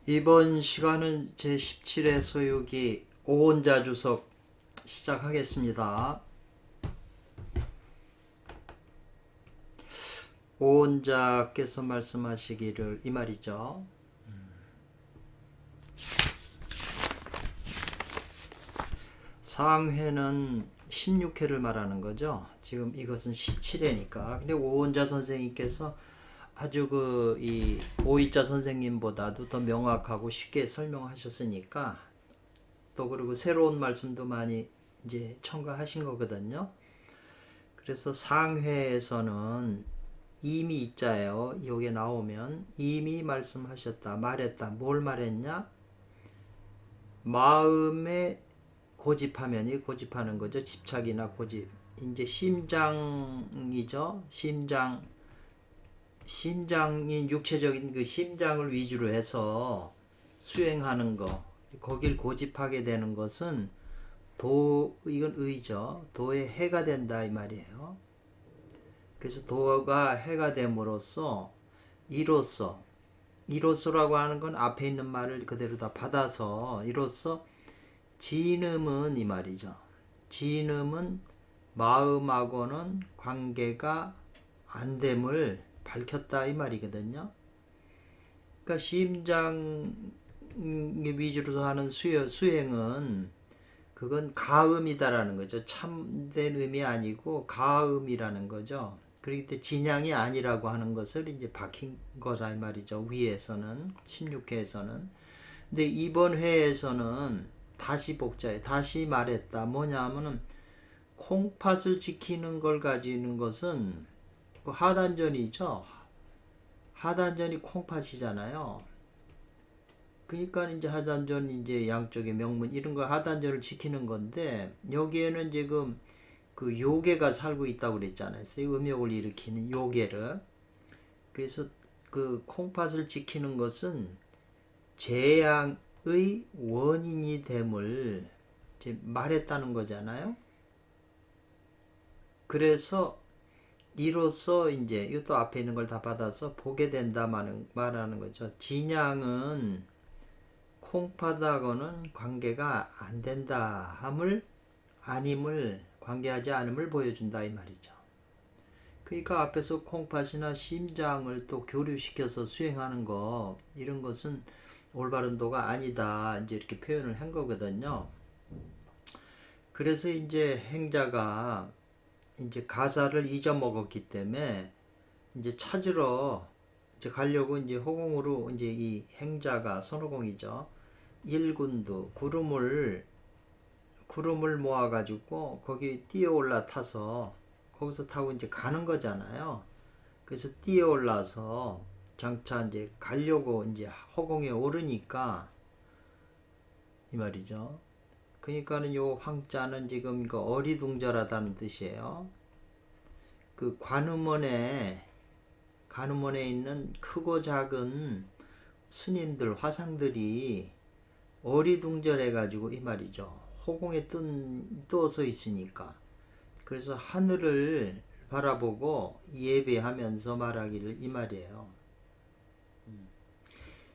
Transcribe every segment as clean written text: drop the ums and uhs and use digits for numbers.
이번 시간은 제17회 소유기 오온자 주석 시작하겠습니다. 오온자께서 말씀하시기를 이 말이죠. 상회는 16회를 말하는 거죠. 지금 이것은 17회니까. 근데 오온자 선생님께서 아주 이 오이자 선생님보다도 더 명확하고 쉽게 설명하셨으니까 또 그리고 새로운 말씀도 많이 이제 첨가하신 거거든요. 그래서 상회에서는 이미 있자예요. 여기에 나오면 이미 말씀하셨다, 말했다. 뭘 말했냐? 마음에 고집하면 이 고집하는 거죠. 집착이나 고집. 이제 심장이죠. 심장인 육체적인 그 심장을 위주로 해서 수행하는 거, 거길 고집하게 되는 것은 이건 의죠. 도에 해가 된다 이 말이에요. 그래서 도가 해가 됨으로써 이로써라고 하는 건 앞에 있는 말을 그대로 다 받아서 이로써 진음은 이 말이죠. 진음은 마음하고는 관계가 안 됨을 밝혔다 이 말이거든요. 그러니까 심장 위주로 하는 수행은 그건 가음이다라는 거죠. 참된 음이 아니고 가음이라는 거죠. 그렇기 때문에 진양이 아니라고 하는 것을 이제 밝힌 거라 이 말이죠. 위에서는 16회에서는. 근데 이번 회에서는 다시 복자해. 다시 말했다. 뭐냐면은 콩팥을 지키는 걸 가지는 것은 그 하단전이죠. 하단전이 콩팥이잖아요. 그러니까 이제 하단전 이제 양쪽의 명문 이런 거 하단전을 지키는 건데 여기에는 지금 그 요괴가 살고 있다고 그랬잖아요. 음욕을 일으키는 요괴를. 그래서 그 콩팥을 지키는 것은 재앙의 원인이 됨을 이제 말했다는 거잖아요. 그래서 이로써 이제 이것도 앞에 있는 걸 다 받아서 보게 된다 말하는 거죠. 진양은 콩팥하고는 관계가 안 된다 함을 아님을 관계하지 않음을 보여준다 이 말이죠. 그러니까 앞에서 콩팥이나 심장을 또 교류시켜서 수행하는 거 이런 것은 올바른 도가 아니다 이제 이렇게 표현을 한 거거든요. 그래서 이제 행자가 이제 가사를 잊어먹었기 때문에 이제 찾으러 이제 가려고 이제 허공으로 이제 이 행자가 손오공이죠. 일군도 구름을 모아가지고 거기 뛰어 올라타서 거기서 타고 이제 가는 거잖아요. 그래서 뛰어 올라서 장차 이제 가려고 이제 허공에 오르니까 이 말이죠. 그러니까는 요 황자는 지금 이거 어리둥절하다는 뜻이에요. 그 관음원에 있는 크고 작은 스님들 화상들이 어리둥절해 가지고 이 말이죠. 허공에 떠서 있으니까. 그래서 하늘을 바라보고 예배하면서 말하기를 이 말이에요.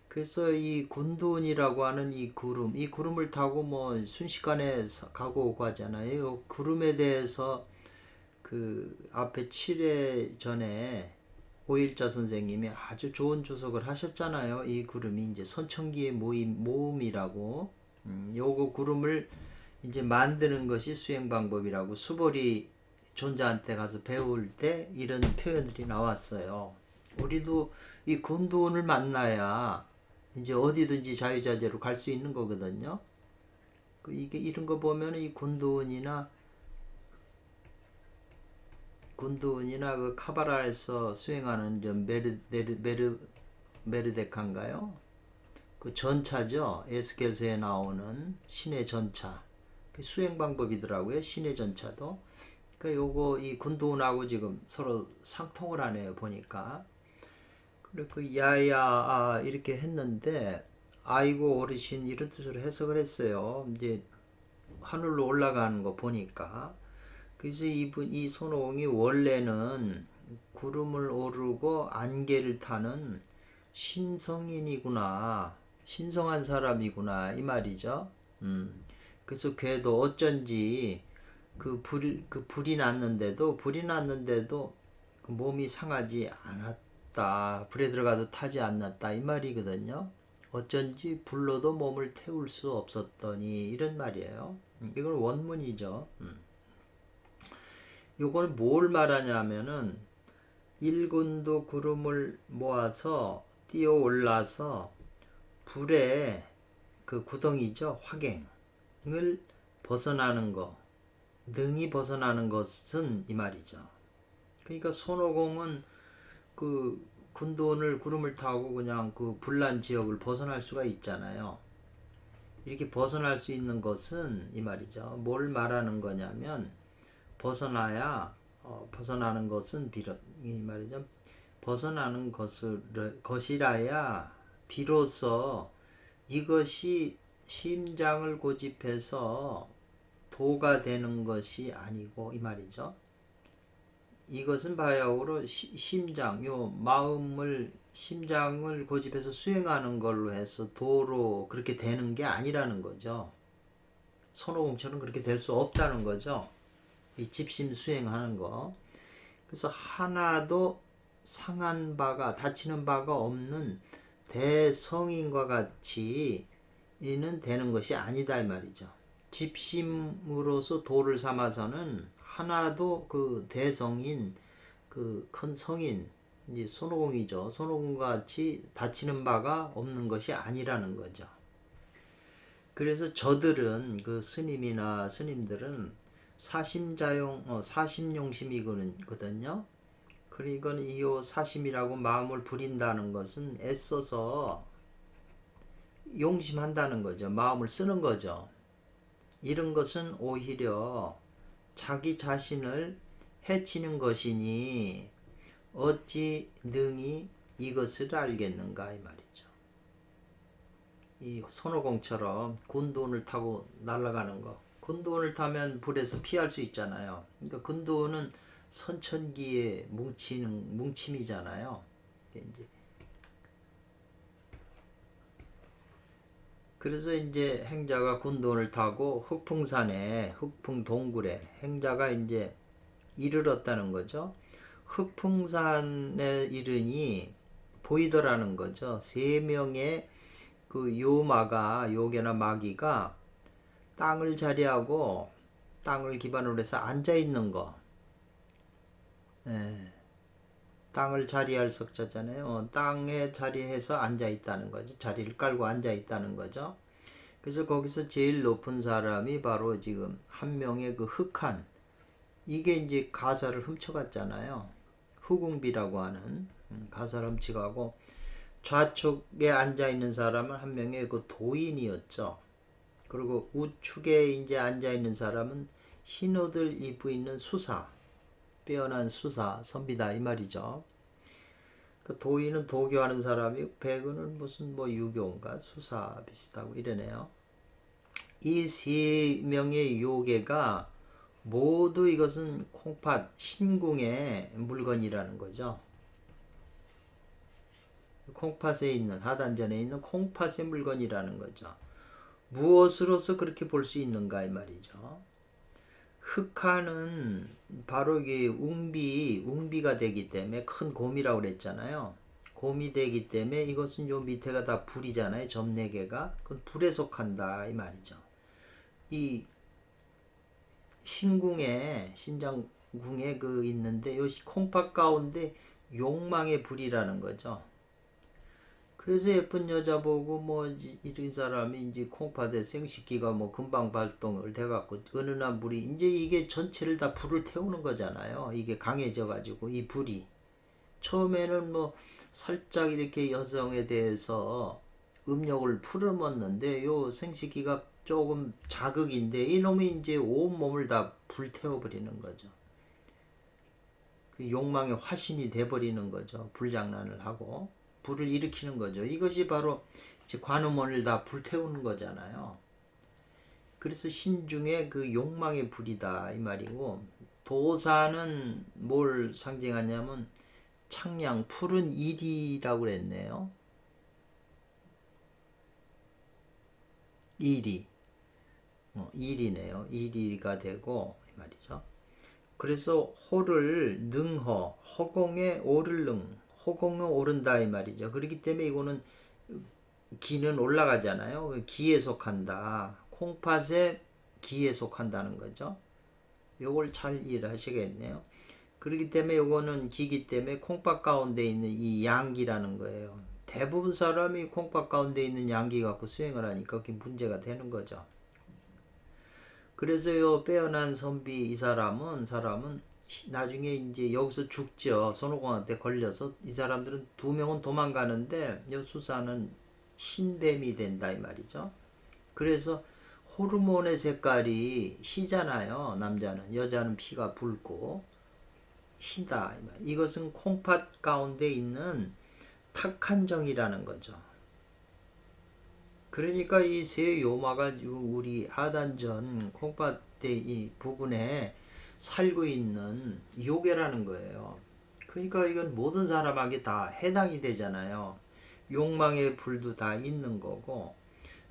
그래서 이 군둔이라고 하는 이 구름을 타고 뭐 순식간에 가고 오고 하잖아요. 구름에 대해서 그 앞에 7회 전에 오일자 선생님이 아주 좋은 주석을 하셨잖아요. 이 구름이 이제 선천기의 모음이라고. 요거 구름을 이제 만드는 것이 수행 방법이라고 수보리 존자한테 가서 배울 때 이런 표현들이 나왔어요. 우리도 이 군두운을 만나야 이제 어디든지 자유자재로 갈 수 있는 거거든요. 이게 이런 거 보면 이 군두운이나 그 카바라에서 수행하는 메르데카인가요? 그 전차죠. 에스겔서에 나오는 신의 전차. 그 수행 방법이더라고요. 신의 전차도. 그러니까 요거 이 군두운하고 지금 서로 상통을 하네요. 보니까. 그리고 야야 이렇게 했는데 아이고 어르신 이런 뜻으로 해석을 했어요. 이제 하늘로 올라가는 거 보니까. 그래서 이 손오공이 원래는 구름을 오르고 안개를 타는 신성인이구나. 신성한 사람이구나 이 말이죠. 그래서 걔도 어쩐지 불이 났는데도 그 몸이 상하지 않았다. 불에 들어가도 타지 않았다 이 말이거든요. 어쩐지 불로도 몸을 태울 수 없었더니 이런 말이에요. 이건 원문이죠. 이걸 뭘 말하냐면은 일군도 구름을 모아서 뛰어 올라서 불에 그 구덩이죠. 화갱을 벗어나는 거, 능이 벗어나는 것은 이 말이죠. 그러니까 손오공은 그 군도원을 구름을 타고 그냥 그 불난 지역을 벗어날 수가 있잖아요. 이렇게 벗어날 수 있는 것은 이 말이죠. 뭘 말하는 거냐면 벗어나는 것은 이 말이죠. 벗어나는 것이라야 비로소 이것이 심장을 고집해서 도가 되는 것이 아니고 이 말이죠. 이것은 바야흐로 심장을 고집해서 수행하는 걸로 해서 도로 그렇게 되는 게 아니라는 거죠. 손오공처럼 그렇게 될 수 없다는 거죠. 이 집심 수행하는 거. 그래서 하나도 다치는 바가 없는 대성인과 같이 이는 되는 것이 아니다 이 말이죠. 집심으로서 도를 삼아서는 하나도 그 대성인, 그 큰 성인, 이제 손오공이죠. 손오공과 같이 다치는 바가 없는 것이 아니라는 거죠. 그래서 저들은 그 스님들은 사심용심이거든요. 그리고 이 사심이라고 마음을 부린다는 것은 애써서 용심한다는 거죠. 마음을 쓰는 거죠. 이런 것은 오히려 자기 자신을 해치는 것이니 어찌 능히 이것을 알겠는가 이 말이죠. 이 손오공처럼 군도원을 타고 날아가는 거. 군도원을 타면 불에서 피할 수 있잖아요. 그러니까 군도원은 선천기의 뭉침이잖아요. 그래서 이제 행자가 군도원을 타고 흑풍동굴에 행자가 이제 이르렀다는 거죠. 흑풍산에 이르니 보이더라는 거죠. 3명의 그 요괴나 마귀가 땅을 자리하고 땅을 기반으로 해서 앉아 있는 거. 땅을 자리할 석자잖아요. 땅에 자리해서 앉아 있다는 거죠. 자리를 깔고 앉아 있다는 거죠. 그래서 거기서 제일 높은 사람이 바로 지금 한 명의 그 흑한, 이게 이제 가사를 훔쳐갔잖아요. 후궁비라고 하는 가사를 훔쳐가고, 좌측에 앉아 있는 사람은 한 명의 그 도인이었죠. 그리고 우측에 이제 앉아 있는 사람은 흰 옷을 입고 있는 빼어난 선비다 이 말이죠. 그 도인은 도교하는 사람이고 배구는 무슨 유교인가 수사 비슷하고 이러네요. 이 3명의 요괴가 모두 이것은 콩팥 신궁의 물건이라는 거죠. 콩팥에 있는 하단전에 있는 콩팥의 물건이라는 거죠. 무엇으로서 그렇게 볼 수 있는가 이 말이죠. 흑화는 바로 이게 웅비가 되기 때문에 큰 곰이라고 그랬잖아요. 곰이 되기 때문에 이것은 요 밑에가 다 불이잖아요. 점 4개가. 그건 불에 속한다 이 말이죠. 이 신장궁에 그 있는데 요 콩팥 가운데 욕망의 불이라는 거죠. 그래서 예쁜 여자 보고 이런 사람이 이제 콩팥에 생식기가 금방 발동을 돼갖고 은은한 불이 이제 이게 전체를 다 불을 태우는 거잖아요. 이게 강해져 가지고 이 불이 처음에는 살짝 이렇게 여성에 대해서 음욕을 풀어먹는데 요 생식기가 조금 자극인데 이놈이 이제 온 몸을 다 불태워버리는 거죠. 그 욕망의 화신이 돼버리는 거죠. 불장난을 하고 불을 일으키는 거죠. 이것이 바로 이제 관음원을 다 불태우는 거잖아요. 그래서 신중에 그 욕망의 불이다 이 말이고, 도사는 뭘 상징하냐면 창량 푸른 일이라고 그랬네요. 일이 일이네요. 일이가 되고 이 말이죠. 그래서 호를 능허, 허공에 오를 능, 허공에 오른다 이 말이죠. 그렇기 때문에 이거는 기는 올라가잖아요. 기에 속한다. 콩팥에 기에 속한다는 거죠. 요걸 잘 이해하시겠네요. 그렇기 때문에 요거는 기기 때문에 콩팥 가운데 있는 이 양기라는 거예요. 대부분 사람이 콩팥 가운데 있는 양기 갖고 수행을 하니까 그게 문제가 되는 거죠. 그래서 요 빼어난 선비 이 사람은 나중에 이제 여기서 죽죠. 손오공한테 걸려서 이 사람들은 두 명은 도망가는데 요 수사는 흰뱀이 된다 이 말이죠. 그래서 호르몬의 색깔이 희잖아요. 남자는. 여자는 피가 붉고 희다. 이것은 콩팥 가운데 있는 탁한 정이라는 거죠. 그러니까 이 세 요마가 우리 하단전 콩팥대 이 부분에 살고 있는 요괴라는 거예요. 그러니까 이건 모든 사람에게 다 해당이 되잖아요. 욕망의 불도 다 있는 거고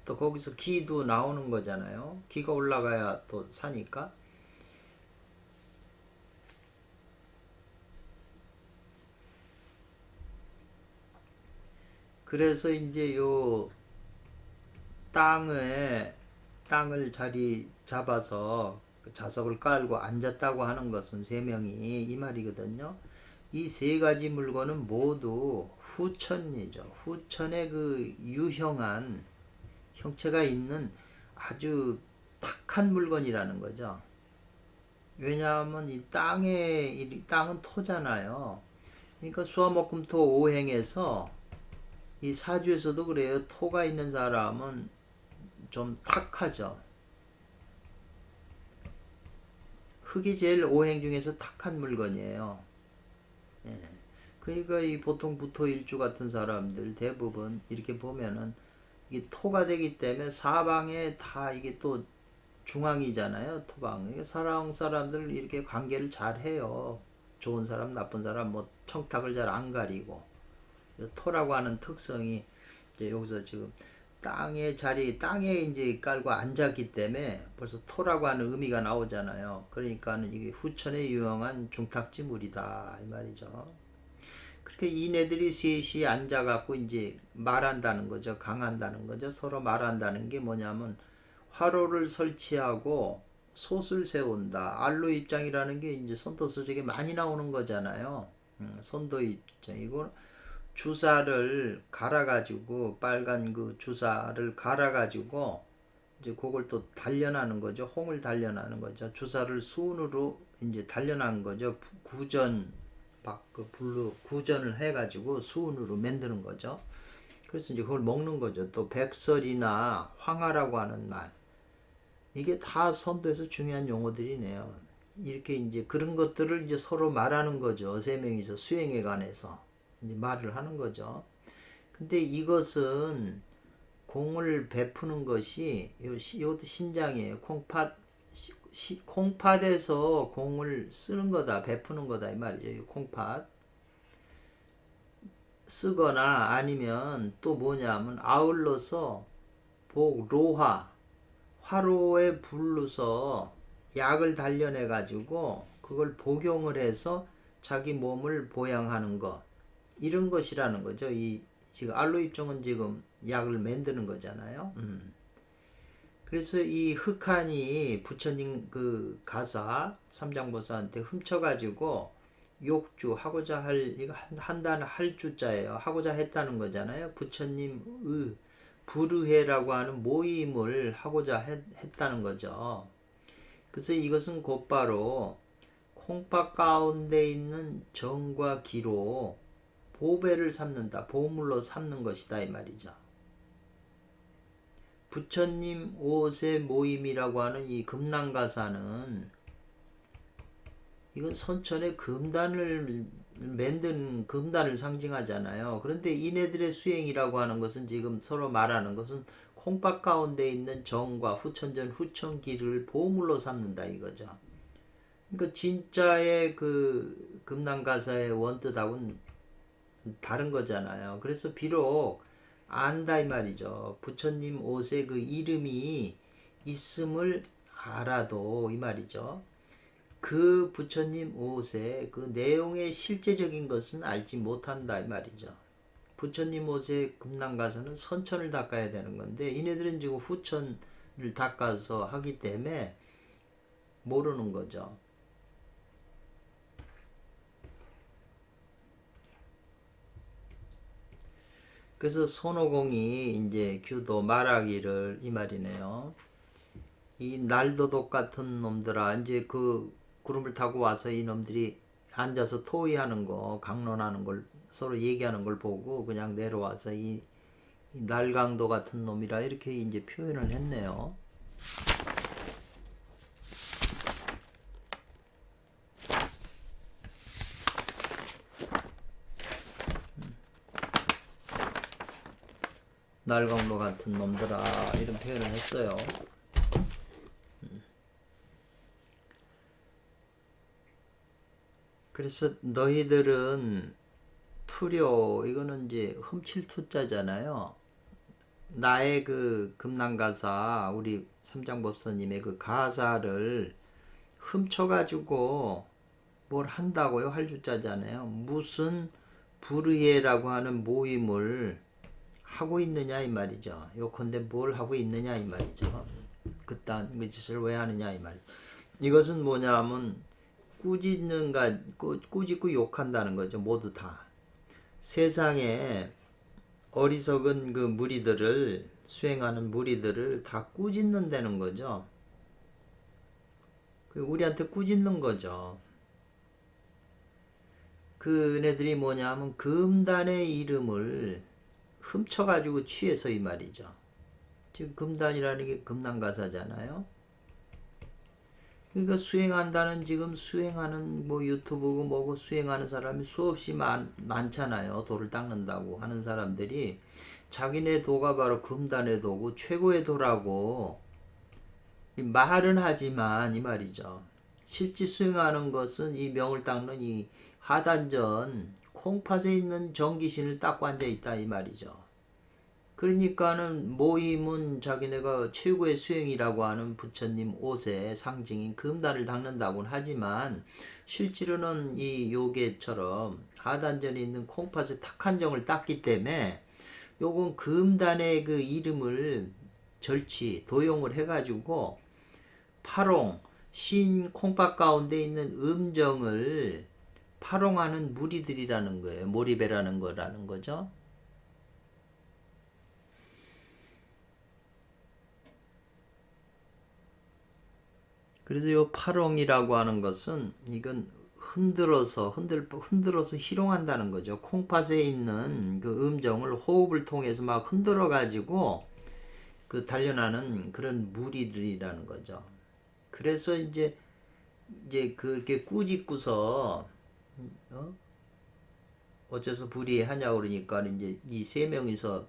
또 거기서 기도 나오는 거잖아요. 기가 올라가야 또 사니까. 그래서 이제 요 땅을 자리 잡아서 자석을 깔고 앉았다고 하는 것은 세 명이 이 말이거든요. 이 세 가지 물건은 모두 후천이죠. 후천의 그 유형한 형체가 있는 아주 탁한 물건이라는 거죠. 왜냐하면 이 땅은 토잖아요. 그러니까 수화목금토 오행에서 이 사주에서도 그래요. 토가 있는 사람은 좀 탁하죠. 흙이 제일 오행 중에서 탁한 물건이에요. 예. 그러니까 이 보통 부토일주 같은 사람들 대부분 이렇게 보면은 이게 토가 되기 때문에 사방에 다 이게 또 중앙이잖아요. 토방. 사람들 이렇게 관계를 잘 해요. 좋은 사람, 나쁜 사람, 뭐 청탁을 잘 안 가리고. 토라고 하는 특성이 이제 여기서 지금 땅에 이제 깔고 앉았기 때문에 벌써 토라고 하는 의미가 나오잖아요. 그러니까는 이게 후천에 유용한 중탁지물이다 이 말이죠. 그렇게 이네들이 셋이 앉아갖고 이제 말한다는 거죠. 강한다는 거죠. 서로 말한다는 게 뭐냐면 화로를 설치하고 솥을 세운다. 알로 입장이라는 게 이제 선도서적에 많이 나오는 거잖아요. 선도 입장이고 주사를 갈아가지고 빨간 그 주사를 갈아가지고 이제 그걸 또 단련하는 거죠. 홍을 단련하는 거죠. 주사를 수은으로 이제 단련한 거죠. 그 불로 구전을 해가지고 수은으로 만드는 거죠. 그래서 이제 그걸 먹는 거죠. 또 백설이나 황하라고 하는 말. 이게 다 선도에서 중요한 용어들이네요. 이렇게 이제 그런 것들을 이제 서로 말하는 거죠. 세 명이서 수행에 관해서 이제 말을 하는 거죠. 근데 이것은 공을 베푸는 것이 이것도 신장이에요. 콩팥에서 공을 쓰는 거다, 베푸는 거다 이 말이죠. 콩팥 쓰거나 아니면 또 뭐냐면 아울러서 로화 화로에 불러서 약을 단련해 가지고 그걸 복용을 해서 자기 몸을 보양하는 것 이런 것이라는 거죠. 이 지금 알로입종은 지금 약을 만드는 거잖아요. 그래서 이 흑한이 부처님 그 가사 삼장보사한테 훔쳐가지고 욕주 하고자 이거 한다는 할 주자예요. 하고자 했다는 거잖아요. 부처님의 불의회라고 하는 모임을 하고자 했다는 거죠. 그래서 이것은 곧바로 콩팥 가운데 있는 정과 기로 보배를 삼는다. 보물로 삼는 것이다 이 말이죠. 부처님 옷의 모임이라고 하는 이 금난가사는 이건 선천의 금단을 만든 금단을 상징하잖아요. 그런데 이네들의 수행이라고 하는 것은 지금 서로 말하는 것은 콩팥 가운데 있는 정과 후천전 후천기를 보물로 삼는다 이거죠. 그러니까 진짜의 그 금난가사의 원뜻하고는 다른 거잖아요. 그래서 비록 안다 이 말이죠. 부처님 옷에 그 이름이 있음을 알아도 이 말이죠. 그 부처님 옷의 그 내용의 실제적인 것은 알지 못한다 이 말이죠. 부처님 옷에 금랑 가서는 선천을 닦아야 되는 건데 이네들은 지금 후천을 닦아서 하기 때문에 모르는 거죠. 그래서 손오공이 이제 규도 말하기를 이 말이네요. 이 날도독 같은 놈들아, 이제 그 구름을 타고 와서 이놈들이 앉아서 토의하는 거, 강론하는 걸 서로 얘기하는 걸 보고 그냥 내려와서 이 날강도 같은 놈이라 이렇게 이제 표현을 했네요. 날강도 같은 놈들아 이런 표현을 했어요. 그래서 너희들은 투려 이거는 이제 훔칠 투자잖아요. 나의 그 금난가사 우리 삼장법사님의 그 가사를 훔쳐가지고 뭘 한다고요? 할 주자잖아요. 무슨 불의회라고 하는 모임을 하고 있느냐 이 말이죠. 요컨대 뭘 하고 있느냐 이 말이죠. 그딴 그 짓을 왜 하느냐 이 말. 이것은 뭐냐면 꾸짖는가 꾸짖고 욕한다는 거죠. 모두 다. 세상에 어리석은 그 무리들을 수행하는 무리들을 다 꾸짖는다는 거죠. 우리한테 꾸짖는 거죠. 그네들이 뭐냐면 금단의 이름을 훔쳐가지고 취해서 이 말이죠. 지금 금단이라는 게 금난가사잖아요. 그러니까 수행한다는 지금 수행하는 뭐 유튜브고 뭐고 수행하는 사람이 수없이 많잖아요. 도를 닦는다고 하는 사람들이 자기네 도가 바로 금단의 도고 최고의 도라고 말은 하지만 이 말이죠. 실제 수행하는 것은 이 명을 닦는 이 하단전 콩팥에 있는 정기신을 닦고 앉아 있다 이 말이죠. 그러니까는 모임은 자기네가 최고의 수행이라고 하는 부처님 옷의 상징인 금단을 닦는다고는 하지만 실제로는 이 요괴처럼 하단전에 있는 콩팥의 탁한 정을 닦기 때문에 요건 금단의 그 이름을 절치 도용을 해가지고 파롱 신 콩팥 가운데 있는 음정을 파롱하는 무리들이라는 거예요. 몰입해라는 거라는 거죠. 그래서 요 파롱이라고 하는 것은 이건 흔들어서 희롱한다는 거죠. 콩팥에 있는 그 음정을 호흡을 통해서 막 흔들어 가지고 그 단련하는 그런 무리들이라는 거죠. 그래서 이제 그렇게 꾸짖고서 어째서 불의하냐고 그러니까 이제 이 세 명이서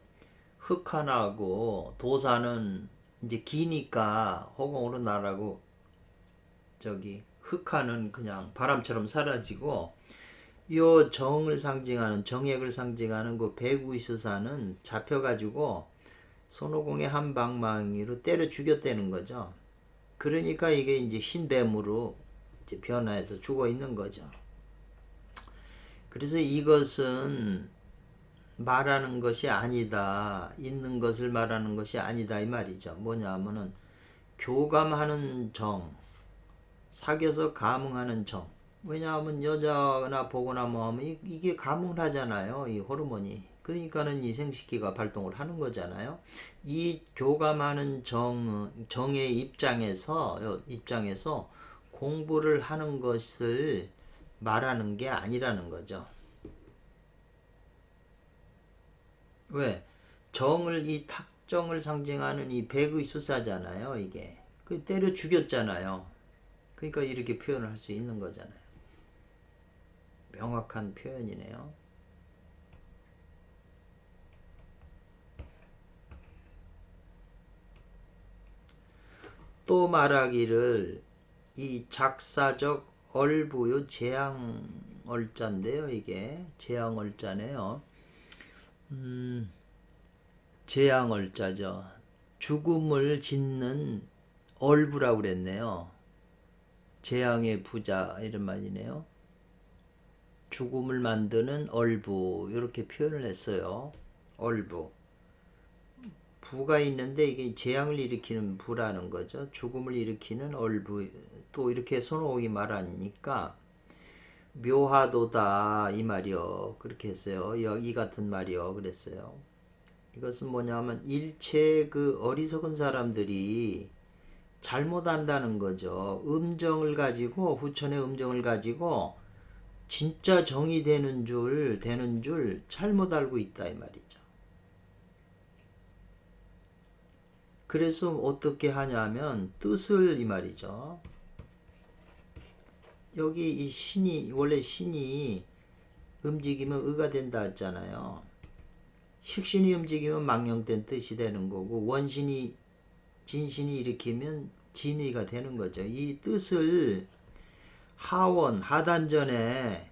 흑하나하고 도사는 이제 기니까 허공으로 나라고 저기 흑하는 그냥 바람처럼 사라지고 요 정을 상징하는 정액을 상징하는 그 배구이스사는 잡혀가지고 손오공의 한 방망이로 때려 죽였다는 거죠. 그러니까 이게 이제 흰 뱀으로 이제 변화해서 죽어 있는 거죠. 그래서 이것은 말하는 것이 아니다. 있는 것을 말하는 것이 아니다 이 말이죠. 뭐냐 하면은 교감하는 정, 사귀어서 감응하는 정. 왜냐하면 여자나 보거나 뭐 하면 이게 감응을 하잖아요. 이 호르몬이. 그러니까는 이 생식기가 발동을 하는 거잖아요. 이 교감하는 정의 입장에서 공부를 하는 것을 말하는 게 아니라는 거죠. 왜? 정을 이 탁정을 상징하는 이 백의 수사잖아요. 이게 그 때려 죽였잖아요. 그러니까 이렇게 표현을 할 수 있는 거잖아요. 명확한 표현이네요. 또 말하기를 이 작사적 얼부요 재앙얼자인데요. 이게 재앙얼자네요. 재앙을자죠. 죽음을 짓는 얼부라고 그랬네요. 재앙의 부자 이런 말이네요. 죽음을 만드는 얼부 이렇게 표현을 했어요. 얼부. 부가 있는데 이게 재앙을 일으키는 부라는 거죠. 죽음을 일으키는 얼부. 또 이렇게 손오공이 말하니까 묘하도다 이 말이요. 그렇게 했어요. 이 같은 말이요. 그랬어요. 이것은 뭐냐면 일체 그 어리석은 사람들이 잘못한다는 거죠. 음정을 가지고 후천의 음정을 가지고 진짜 정이 되는 줄 잘못 알고 있다 이 말이죠. 그래서 어떻게 하냐면 뜻을 이 말이죠. 여기 이 신이 원래 신이 움직이면 의가 된다 했잖아요. 식신이 움직이면 망령된 뜻이 되는 거고 원신이 진신이 일으키면 진의가 되는 거죠. 이 뜻을 하원 하단전에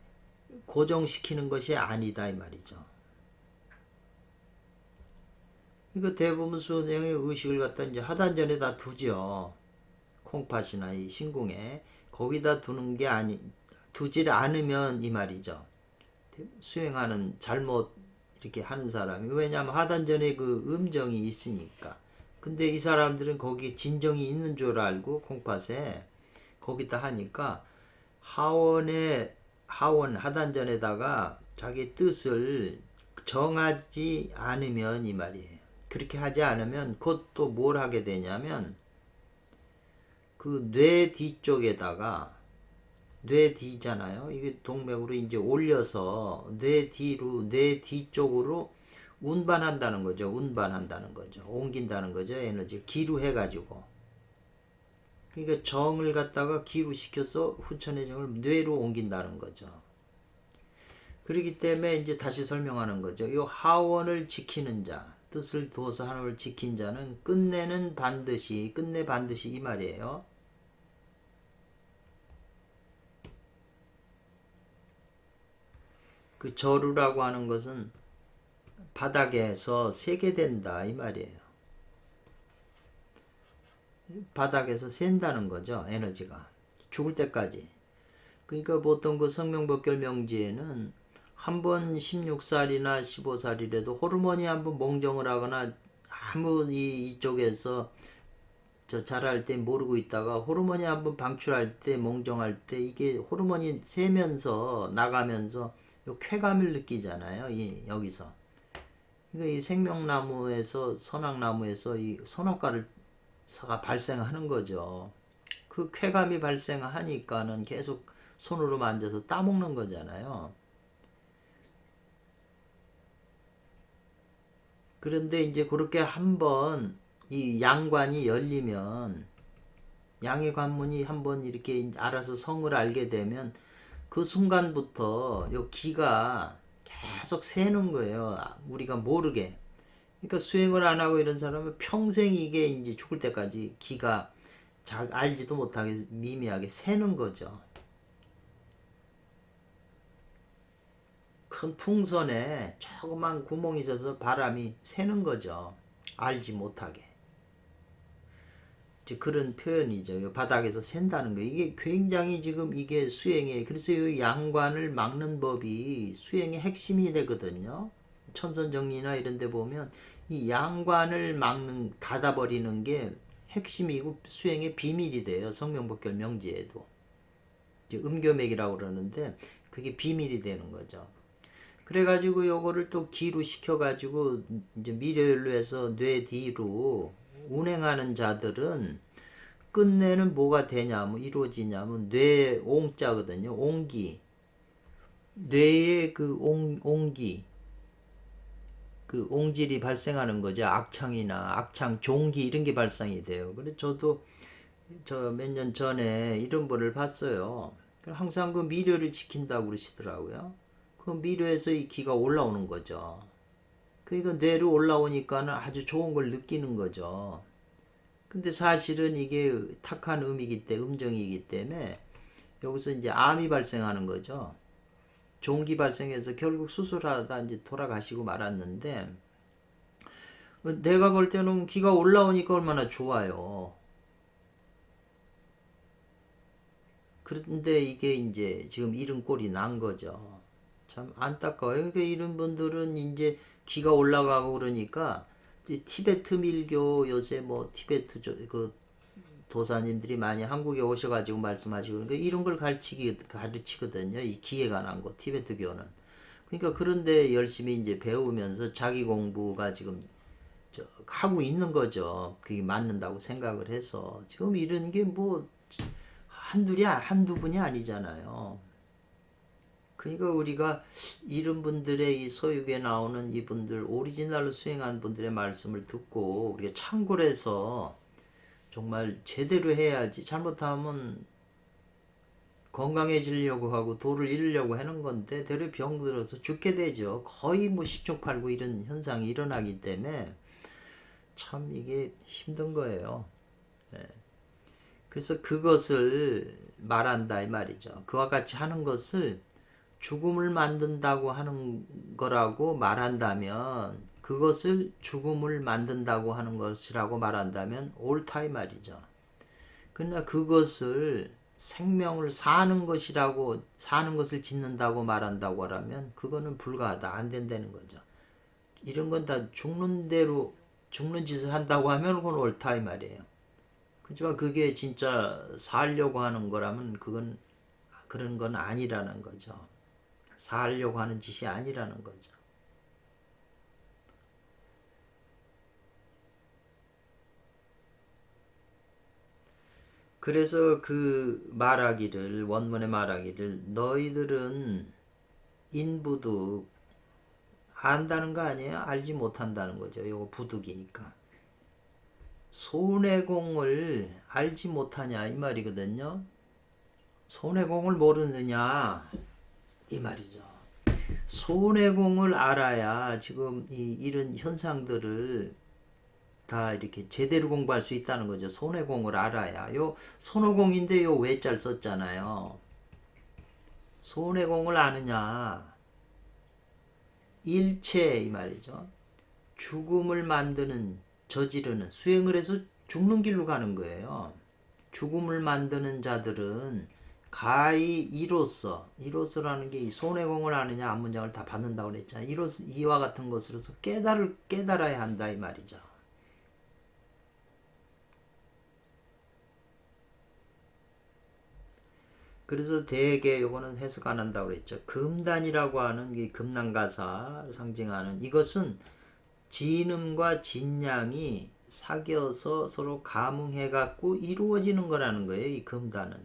고정시키는 것이 아니다 이 말이죠. 이거 대부분 수행의 의식을 갖다 이제 하단전에다 두죠. 콩팥이나 이 신궁에 거기다 두는 게 두질 않으면 이 말이죠. 수행하는 잘못 이렇게 하는 사람이 왜냐하면 하단전에 그 음정이 있으니까. 근데 이 사람들은 거기 진정이 있는 줄 알고 콩팥에 거기다 하니까 하원 하단전에다가 자기 뜻을 정하지 않으면 이 말이에요. 그렇게 하지 않으면 곧 또 뭘 하게 되냐면 그 뇌 뒤쪽에다가 뇌 뒤잖아요. 이게 동맥으로 이제 올려서 뇌 뒤쪽으로 운반한다는 거죠. 운반한다는 거죠. 옮긴다는 거죠. 에너지를 기루해가지고. 그러니까 정을 갖다가 기루시켜서 후천의 정을 뇌로 옮긴다는 거죠. 그렇기 때문에 이제 다시 설명하는 거죠. 이 하원을 지키는 자, 뜻을 두어서 하나님을 지킨 자는 끝내 반드시 이 말이에요. 그 저루라고 하는 것은 바닥에서 세게 된다 이 말이에요. 바닥에서 샌다는 거죠. 에너지가 죽을 때까지. 그러니까 보통 그 성명법결 명지에는 한번 16살이나 15살이라도 호르몬이 한번 몽정을 하거나 아무 이쪽에서 자랄 때 모르고 있다가 호르몬이 한번 방출할 때 몽정할 때 이게 호르몬이 새면서 나가면서 요 쾌감을 느끼잖아요. 여기서. 그러니까 이 생명나무에서 선악나무에서 이 선악과를 발생하는 거죠. 그 쾌감이 발생하니까는 계속 손으로 만져서 따먹는 거잖아요. 그런데 이제 그렇게 한번 이 양관이 열리면 양의 관문이 한번 이렇게 알아서 성을 알게 되면 그 순간부터 요 기가 계속 새는 거예요. 우리가 모르게. 그러니까 수행을 안 하고 이런 사람은 평생 이게 이제 죽을 때까지 기가 알지도 못하게 미미하게 새는 거죠. 큰 풍선에 조그만 구멍이 있어서 바람이 새는 거죠. 알지 못하게. 그런 표현이죠. 바닥에서 샌다는 거. 이게 굉장히 지금 이게 수행에 그래서 이 양관을 막는 법이 수행의 핵심이 되거든요. 천선정리나 이런 데 보면 이 양관을 닫아버리는 게 핵심이고 수행의 비밀이 돼요. 성명법결 명지에도. 음교맥이라고 그러는데 그게 비밀이 되는 거죠. 그래가지고 요거를 또 기로 시켜가지고 이제 미려열로 해서 뇌 뒤로 운행하는 자들은 끝내는 뭐가 되냐면 이루어지냐면 뇌 옹자거든요. 옹기. 뇌의 그 옹기. 그 옹질이 발생하는 거죠. 악창이나 악창 종기 이런 게 발생이 돼요. 그래서 저도 몇 년 전에 이런 분을 봤어요. 항상 그 미려를 지킨다고 그러시더라고요. 그 미려에서 이 기가 올라오는 거죠. 그러니까 뇌로 올라오니까는 아주 좋은 걸 느끼는 거죠. 근데 사실은 이게 탁한 음정이기 때문에 여기서 이제 암이 발생하는 거죠. 종기 발생해서 결국 수술하다 이제 돌아가시고 말았는데 내가 볼 때는 기가 올라오니까 얼마나 좋아요. 그런데 이게 이제 지금 이런 꼴이 난 거죠. 참 안타까워요. 그러니까 이런 분들은 이제 기가 올라가고 그러니까 티베트 밀교 요새 뭐 티베트 그 도사님들이 많이 한국에 오셔가지고 말씀하시고 그러니까 이런 걸 가르치거든요. 이 기에 관한 거 티베트교는. 그러니까 그런데 열심히 이제 배우면서 자기 공부가 지금 하고 있는 거죠. 그게 맞는다고 생각을 해서 지금 이런 게 뭐 한두 분이 아니잖아요. 그러니까 우리가 이런 분들의 이 소유에 나오는 이분들 오리지널로 수행한 분들의 말씀을 듣고 우리가 참고를 해서 정말 제대로 해야지 잘못하면 건강해지려고 하고 도를 이루려고 하는 건데 대려 병들어서 죽게 되죠. 거의 뭐 십중팔구 이런 현상이 일어나기 때문에 참 이게 힘든 거예요. 예. 그래서 그것을 말한다 이 말이죠. 그와 같이 하는 것을 죽음을 만든다고 하는 거라고 말한다면 그것을 죽음을 만든다고 하는 것이라고 말한다면 옳다 이 말이죠. 그러나 그것을 생명을 사는 것이라고 사는 것을 짓는다고 말한다고 하면 그거는 불가하다 안 된다는 거죠. 이런 건 다 죽는 대로 죽는 짓을 한다고 하면 그건 옳다 이 말이에요. 그렇지만 그게 진짜 살려고 하는 거라면 그건 그런 건 아니라는 거죠. 살려고 하는 짓이 아니라는 거죠. 그래서 그 말하기를 원문에 말하기를 너희들은 인부득 안다는 거 아니에요? 알지 못한다는 거죠. 요거 부득이니까. 손해공을 알지 못하냐 이 말이거든요. 손해공을 모르느냐 이 말이죠. 손해공을 알아야 지금 이런 현상들을 다 이렇게 제대로 공부할 수 있다는 거죠. 손해공을 알아야. 요 손오공인데 요 외자를 썼잖아요. 손해공을 아느냐. 일체 이 말이죠. 죽음을 만드는 저지르는 수행을 해서 죽는 길로 가는 거예요. 죽음을 만드는 자들은 가히 이로서라는 게 손해공을 아느냐 앞문장을 다 받는다고 그랬잖아요. 이와 같은 것으로서 깨달아야 한다 이 말이죠. 그래서 대개 요거는 해석 안 한다고 그랬죠. 금단이라고 하는 이 금난가사 상징하는 이것은 진음과 진양이 사귀어서 서로 감응해 갖고 이루어지는 거라는 거예요. 이 금단은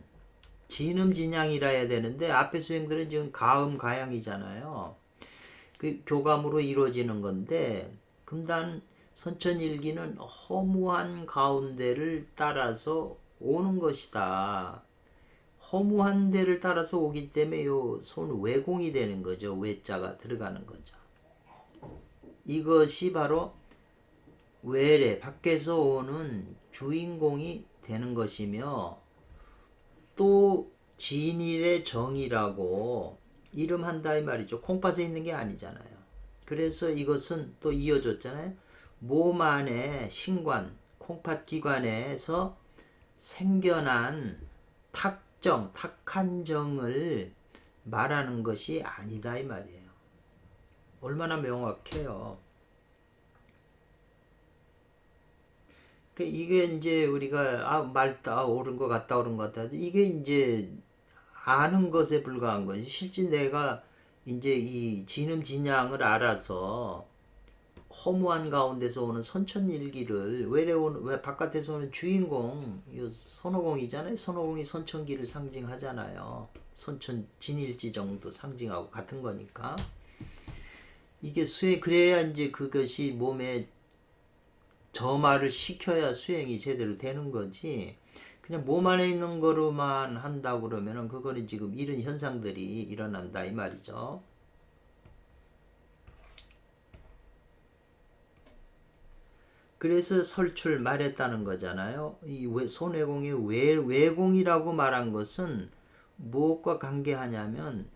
진음 진양이라 해야 되는데 앞에 수행들은 지금 가음 가양이잖아요. 그 교감으로 이루어지는 건데 금단 선천일기는 허무한 가운데를 따라서 오는 것이다. 허무한 데를 따라서 오기 때문에 요 손 외공이 되는 거죠. 외자가 들어가는 거죠. 이것이 바로 외래 밖에서 오는 주인공이 되는 것이며 또 진일의 정이라고 이름한다 이 말이죠. 콩팥에 있는 게 아니잖아요. 그래서 이것은 또 이어졌잖아요. 몸 안에 신관, 콩팥 기관에서 생겨난 탁한 정을 말하는 것이 아니다 이 말이에요. 얼마나 명확해요. 이게 이제 우리가 맑다 옳은 것 같다 옳은 것 같다 이게 이제 아는 것에 불과한 거지. 실제 내가 이제 이 진음진양을 알아서 허무한 가운데서 오는 선천일기를 왜 바깥에서 오는 주인공 선호공이잖아요. 선호공이 선천기를 상징하잖아요. 선천 진일지 정도 상징하고 같은 거니까 이게 그래야 이제 그것이 몸에 점화를 시켜야 수행이 제대로 되는 거지. 그냥 몸 안에 있는 거로만 한다고 그러면은 그거는 지금 이런 현상들이 일어난다 이 말이죠. 그래서 설출 말했다는 거잖아요. 이 손해공의 외공이라고 말한 것은 무엇과 관계하냐면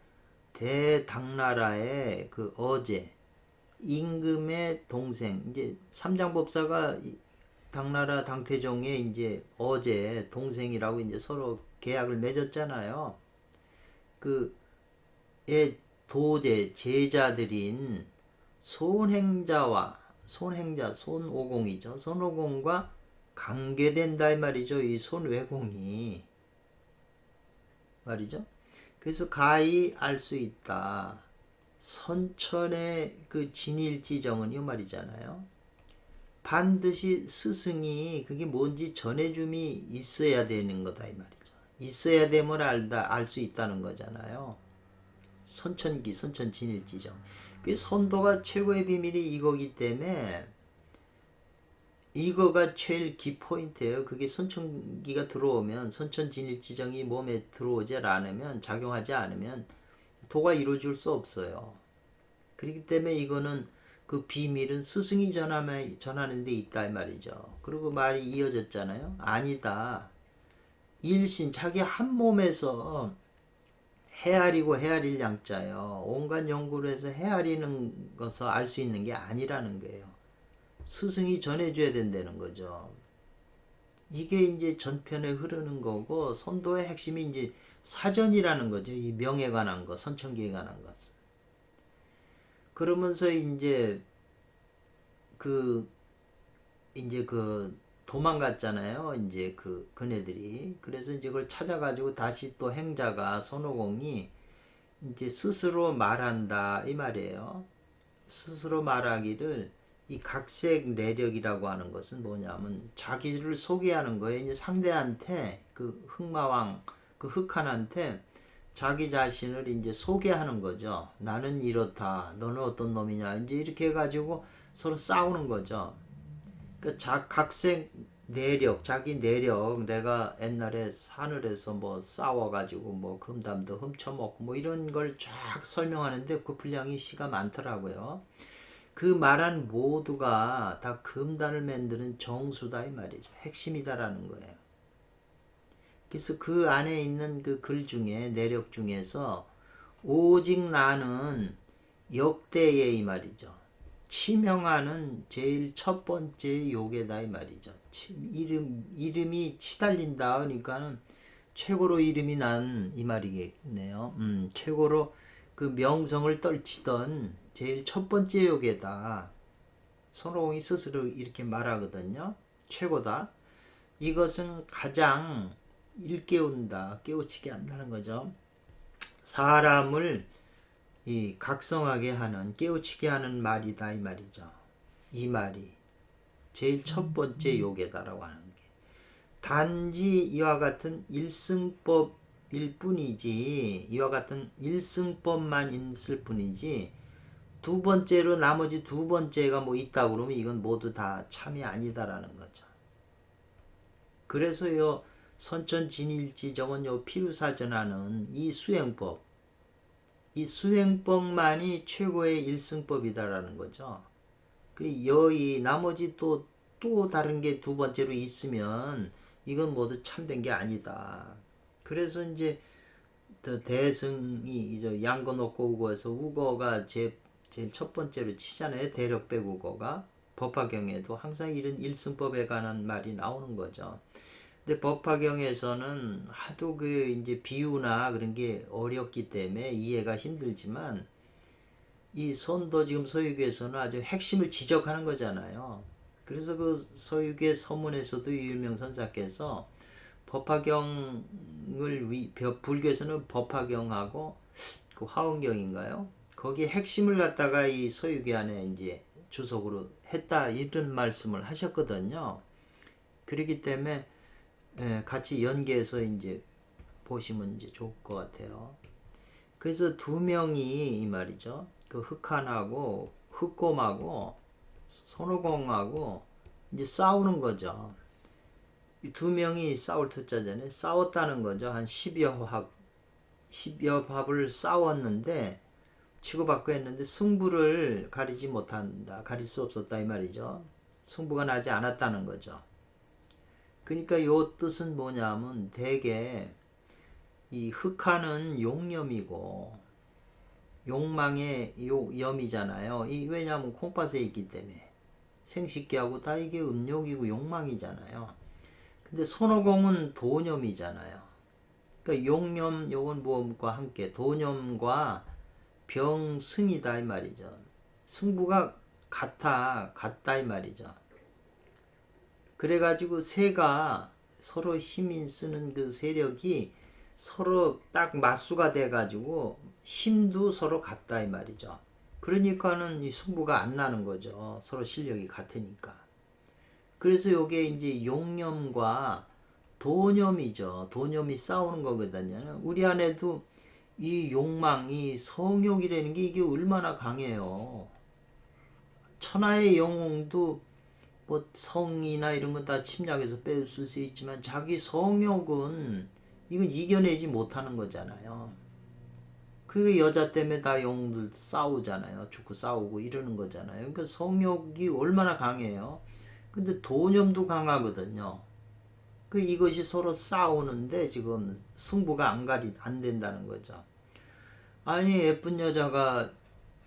대당나라의 그 어제 임금의 동생, 이제 삼장법사가 당나라 당태종의 이제 어제 동생이라고 이제 서로 계약을 맺었잖아요. 그의 도제 제자들인 손오공이죠. 손오공과 관계된다 이 말이죠. 이 손외공이 말이죠. 그래서 가히 알 수 있다. 선천의 그 진일지정은 이 말이잖아요. 반드시 스승이 그게 뭔지 전해줌이 있어야 되는 거다 이 말이죠. 있어야 되면 알 수 있다는 거잖아요. 선천기, 선천진일지정. 그 선도가 최고의 비밀이 이거기 때문에 이거가 제일 키포인트예요. 그게 선천기가 들어오면 선천진일지정이 몸에 들어오지 않으면 작용하지 않으면 도가 이루어질 수 없어요. 그렇기 때문에 이거는 그 비밀은 스승이 전하는 데 있다 이 말이죠. 그리고 말이 이어졌잖아요. 아니다. 일신 자기 한 몸에서 헤아리고 헤아릴 양자요. 온갖 연구를 해서 헤아리는 것을 알 수 있는 게 아니라는 거예요. 스승이 전해줘야 된다는 거죠. 이게 이제 전편에 흐르는 거고 선도의 핵심이 이제 사전이라는 거죠. 이 명에 관한 것, 선천기에 관한 것은. 그러면서 이제 그 도망갔잖아요. 이제 그네들이. 그래서 이제 그걸 찾아가지고 다시 또 행자가 손오공이 이제 스스로 말한다 이 말이에요. 스스로 말하기를 이 각색 내력이라고 하는 것은 뭐냐면 자기를 소개하는 거예요. 이제 상대한테 그 흑마왕 그 흑한한테 자기 자신을 이제 소개하는 거죠. 나는 이렇다. 너는 어떤 놈이냐. 이제 이렇게 해가지고 서로 싸우는 거죠. 그 각색 내력, 자기 내력, 내가 옛날에 하늘에서 뭐 싸워가지고 뭐 금담도 훔쳐먹고 뭐 이런 걸 쫙 설명하는데 그 분량이 시가 많더라고요. 그 말한 모두가 다 금단을 만드는 정수다 이 말이죠. 핵심이다라는 거예요. 그래서 그 안에 있는 그 글 중에 내력 중에서 오직 나는 역대의 이 말이죠. 치명하는 제일 첫 번째 요괴다 이 말이죠. 이름이 치달린다 그러니까는 최고로 이름이 난 이 말이겠네요. 최고로 그 명성을 떨치던 제일 첫 번째 요괴다. 손오공이 스스로 이렇게 말하거든요. 최고다. 이것은 가장 일깨운다, 깨우치게 한다는 거죠. 사람을 이 각성하게 하는, 깨우치게 하는 말이다 이 말이죠. 이 말이 제일 첫 번째 요괴다라고 하는 게 단지 이와 같은 일승법일 뿐이지, 이와 같은 일승법만 있을 뿐이지 두 번째로 나머지 두 번째가 뭐 있다 그러면 이건 모두 다 참이 아니다라는 거죠. 그래서 요 선천진일지정은 요 피루사전하는 이 수행법, 이 수행법만이 최고의 일승법이다라는 거죠. 그 여의 나머지 또 다른 게 두 번째로 있으면 이건 모두 참된 게 아니다. 그래서 이제 대승이 이제 양거 놓고 우거에서 우거가 제일 첫 번째로 치잖아요. 대력백 우거가 법화경에도 항상 이런 일승법에 관한 말이 나오는 거죠. 근데 법화경에서는 하도 그 이제 비유나 그런 게 어렵기 때문에 이해가 힘들지만 이 선도 지금 서유기에서는 아주 핵심을 지적하는 거잖아요. 그래서 그 서유기의 서문에서도 유일명선사께서 법화경을 불교에서는 법화경하고 그 화엄경인가요? 거기에 핵심을 갖다가 이 서유기 안에 이제 주석으로 했다 이런 말씀을 하셨거든요. 그렇기 때문에 같이 연계해서 이제 보시면 이제 좋을 것 같아요. 그래서 두 명이 이 말이죠. 그 흑한하고 흑곰하고 손오공하고 이제 싸우는 거죠. 이 두 명이 싸울 투자전에 싸웠다는 거죠. 한 10여 합을 싸웠는데 치고받고 했는데 승부를 가리지 못한다. 가릴 수 없었다 이 말이죠. 승부가 나지 않았다는 거죠. 그러니까 요 뜻은 뭐냐면 대개 이 흑한은 용념이고 욕망의 염이잖아요. 왜냐하면 콩팥에 있기 때문에 생식기하고 다 이게 음욕이고 욕망이잖아요. 근데 손오공은 도념이잖아요. 그러니까 용념 요건 무엇과 함께 도념과 병승이다 이 말이죠. 승부가 같다 이 말이죠. 그래가지고 새가 서로 힘이 쓰는 그 세력이 서로 딱 맞수가 돼가지고 힘도 서로 같다 이 말이죠. 그러니까는 이 승부가 안 나는 거죠. 서로 실력이 같으니까. 그래서 요게 이제 용념과 도념이죠. 도념이 싸우는 거거든요. 우리 안에도 이 욕망, 이 성욕이라는 게 이게 얼마나 강해요. 천하의 영웅도 뭐 성이나 이런 거 다 침략해서 뺏을 수 있지만 자기 성욕은 이건 이겨내지 못하는 거잖아요. 그 여자 때문에 다 영웅들 싸우잖아요. 죽고 싸우고 이러는 거잖아요. 그러니까 성욕이 얼마나 강해요. 근데 도념도 강하거든요. 이것이 서로 싸우는데 지금 승부가 안 된다는 거죠. 아니 예쁜 여자가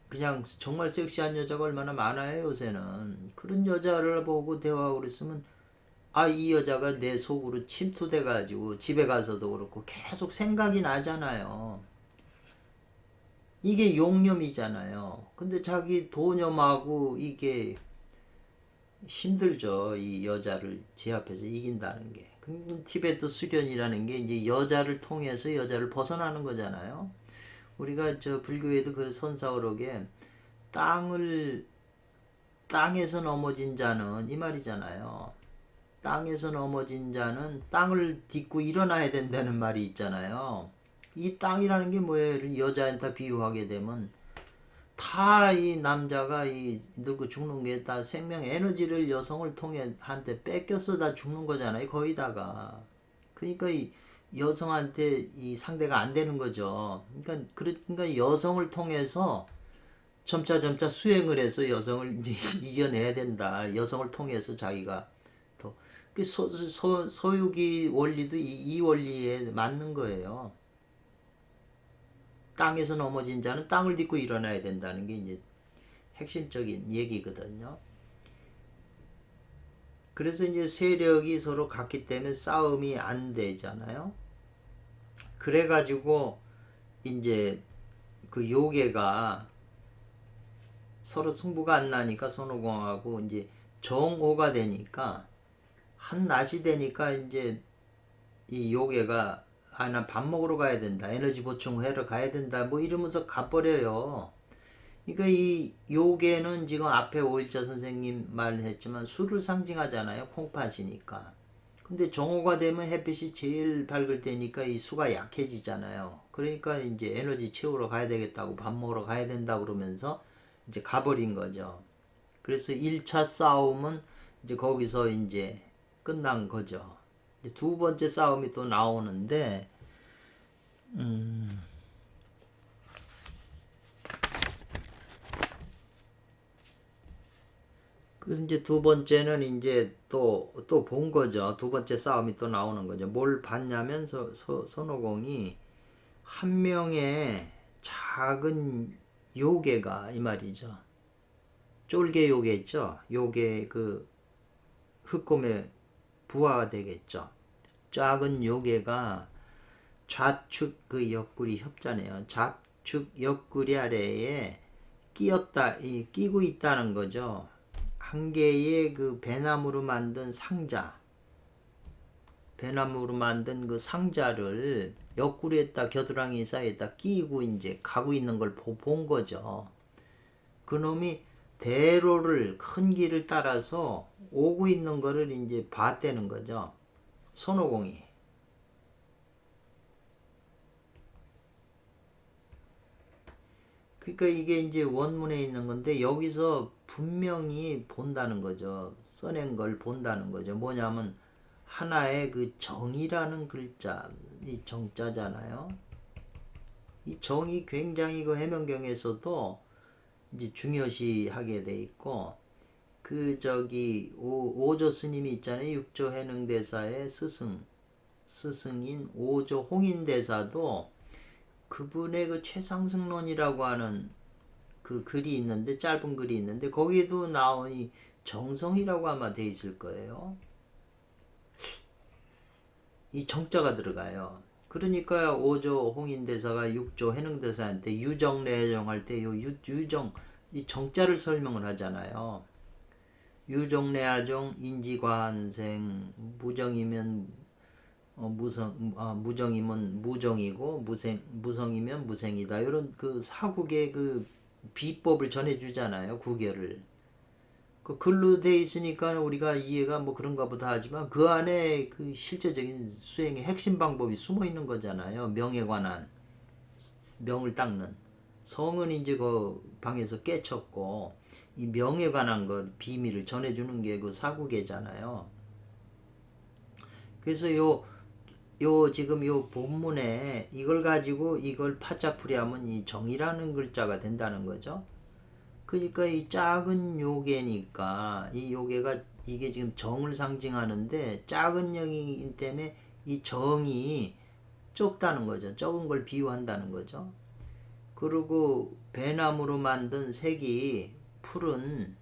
그냥 정말 섹시한 여자가 얼마나 많아요 요새는. 그런 여자를 보고 대화하고 그랬으면 이 여자가 내 속으로 침투돼 가지고 집에 가서도 그렇고 계속 생각이 나잖아요. 이게 용념이잖아요. 근데 자기 도념하고 이게 힘들죠. 이 여자를 제 앞에서 이긴다는 게. 티베트 수련이라는 게 이제 여자를 통해서 여자를 벗어나는 거잖아요. 우리가 저 불교에도 그 선사오록에 땅에서 넘어진 자는 이 말이잖아요. 땅에서 넘어진 자는 땅을 딛고 일어나야 된다는 말이 있잖아요. 이 땅이라는 게 뭐예요? 여자한테 비유하게 되면 다 이 남자가 이 늙고 죽는 게 다 생명 에너지를 여성을 통해 한테 뺏겨서 다 죽는 거잖아요. 거의 다가. 그러니까 이 여성한테 이 상대가 안 되는 거죠. 그러니까 여성을 통해서 점차 수행을 해서 여성을 이제 이겨내야 된다. 여성을 통해서 자기가 더 소유기 원리도 이 원리에 맞는 거예요. 땅에서 넘어진 자는 땅을 딛고 일어나야 된다는 게 이제 핵심적인 얘기거든요. 그래서 이제 세력이 서로 같기 때문에 싸움이 안 되잖아요. 그래가지고 이제 그 요괴가 서로 승부가 안 나니까 손오공하고 이제 정오가 되니까 한낮이 되니까 이제 이 요괴가 난 밥 먹으러 가야 된다. 에너지 보충하러 가야 된다. 뭐 이러면서 가버려요. 그러니까 이 요괴는 지금 앞에 오일자 선생님 말했지만 수를 상징하잖아요. 콩팥이니까. 근데 정오가 되면 햇빛이 제일 밝을 때니까 이 수가 약해지잖아요. 그러니까 이제 에너지 채우러 가야 되겠다고 밥 먹으러 가야 된다 그러면서 이제 가버린 거죠. 그래서 1차 싸움은 이제 거기서 이제 끝난 거죠. 두 번째 싸움이 또 나오는데, 그 이제 두 번째는 이제 또 본 거죠. 두 번째 싸움이 또 나오는 거죠. 뭘 봤냐면 손오공이 한 명의 작은 요괴가 이 말이죠. 쫄개 요괴 있죠. 요괴 그 흑곰의 부하가 되겠죠. 작은 요괴가 좌측 그 옆구리 협자네요. 좌측 옆구리 아래에 끼고 있다는 거죠. 한 개의 그 배나무로 만든 상자, 배나무로 만든 그 상자를 옆구리에다 겨드랑이 사이에다 끼고 이제 가고 있는 걸 본 거죠. 그놈이 대로를 큰 길을 따라서 오고 있는 거를 이제 봤다는 거죠. 손오공이. 그러니까 이게 이제 원문에 있는 건데 여기서 분명히 본다는 거죠. 써낸 걸 본다는 거죠. 뭐냐면 하나의 그 정이라는 글자, 이 정자잖아요. 이 정이 굉장히 그 해명경에서도 이제 중요시하게 돼 있고 그 저기 오조 스님이 있잖아요. 육조 해능대사의 스승인 오조 홍인대사도 그분의 그 최상승론이라고 하는 그 글이 있는데, 짧은 글이 있는데, 거기에도 나온 이 정성이라고 아마 돼 있을 거예요. 이 정자가 들어가요. 그러니까 5조 홍인대사가 6조 해능대사한테 유정내정 할 때 요 유정, 이 정자를 설명을 하잖아요. 유정내하정 인지관생, 무정이면 무정이면 무정이고 무성이면 무생이다. 이런 그 사국의 그 비법을 전해주잖아요. 구결을. 그 글로 돼 있으니까 우리가 이해가 뭐 그런가 보다 하지만 그 안에 그 실제적인 수행의 핵심 방법이 숨어 있는 거잖아요. 명에 관한 명을 닦는 성은 이제 그 방에서 깨쳤고 이 명에 관한 것 비밀을 전해주는 게 그 사국계잖아요. 그래서 요 지금 요 본문에 이걸 가지고 이걸 파자풀이하면 이 정이라는 글자가 된다는 거죠. 그러니까 이 작은 요괴니까 이 요괴가 이게 지금 정을 상징하는데 작은 영이기 때문에 이 정이 적다는 거죠. 적은 걸 비유한다는 거죠. 그리고 배나무로 만든 색이 푸른,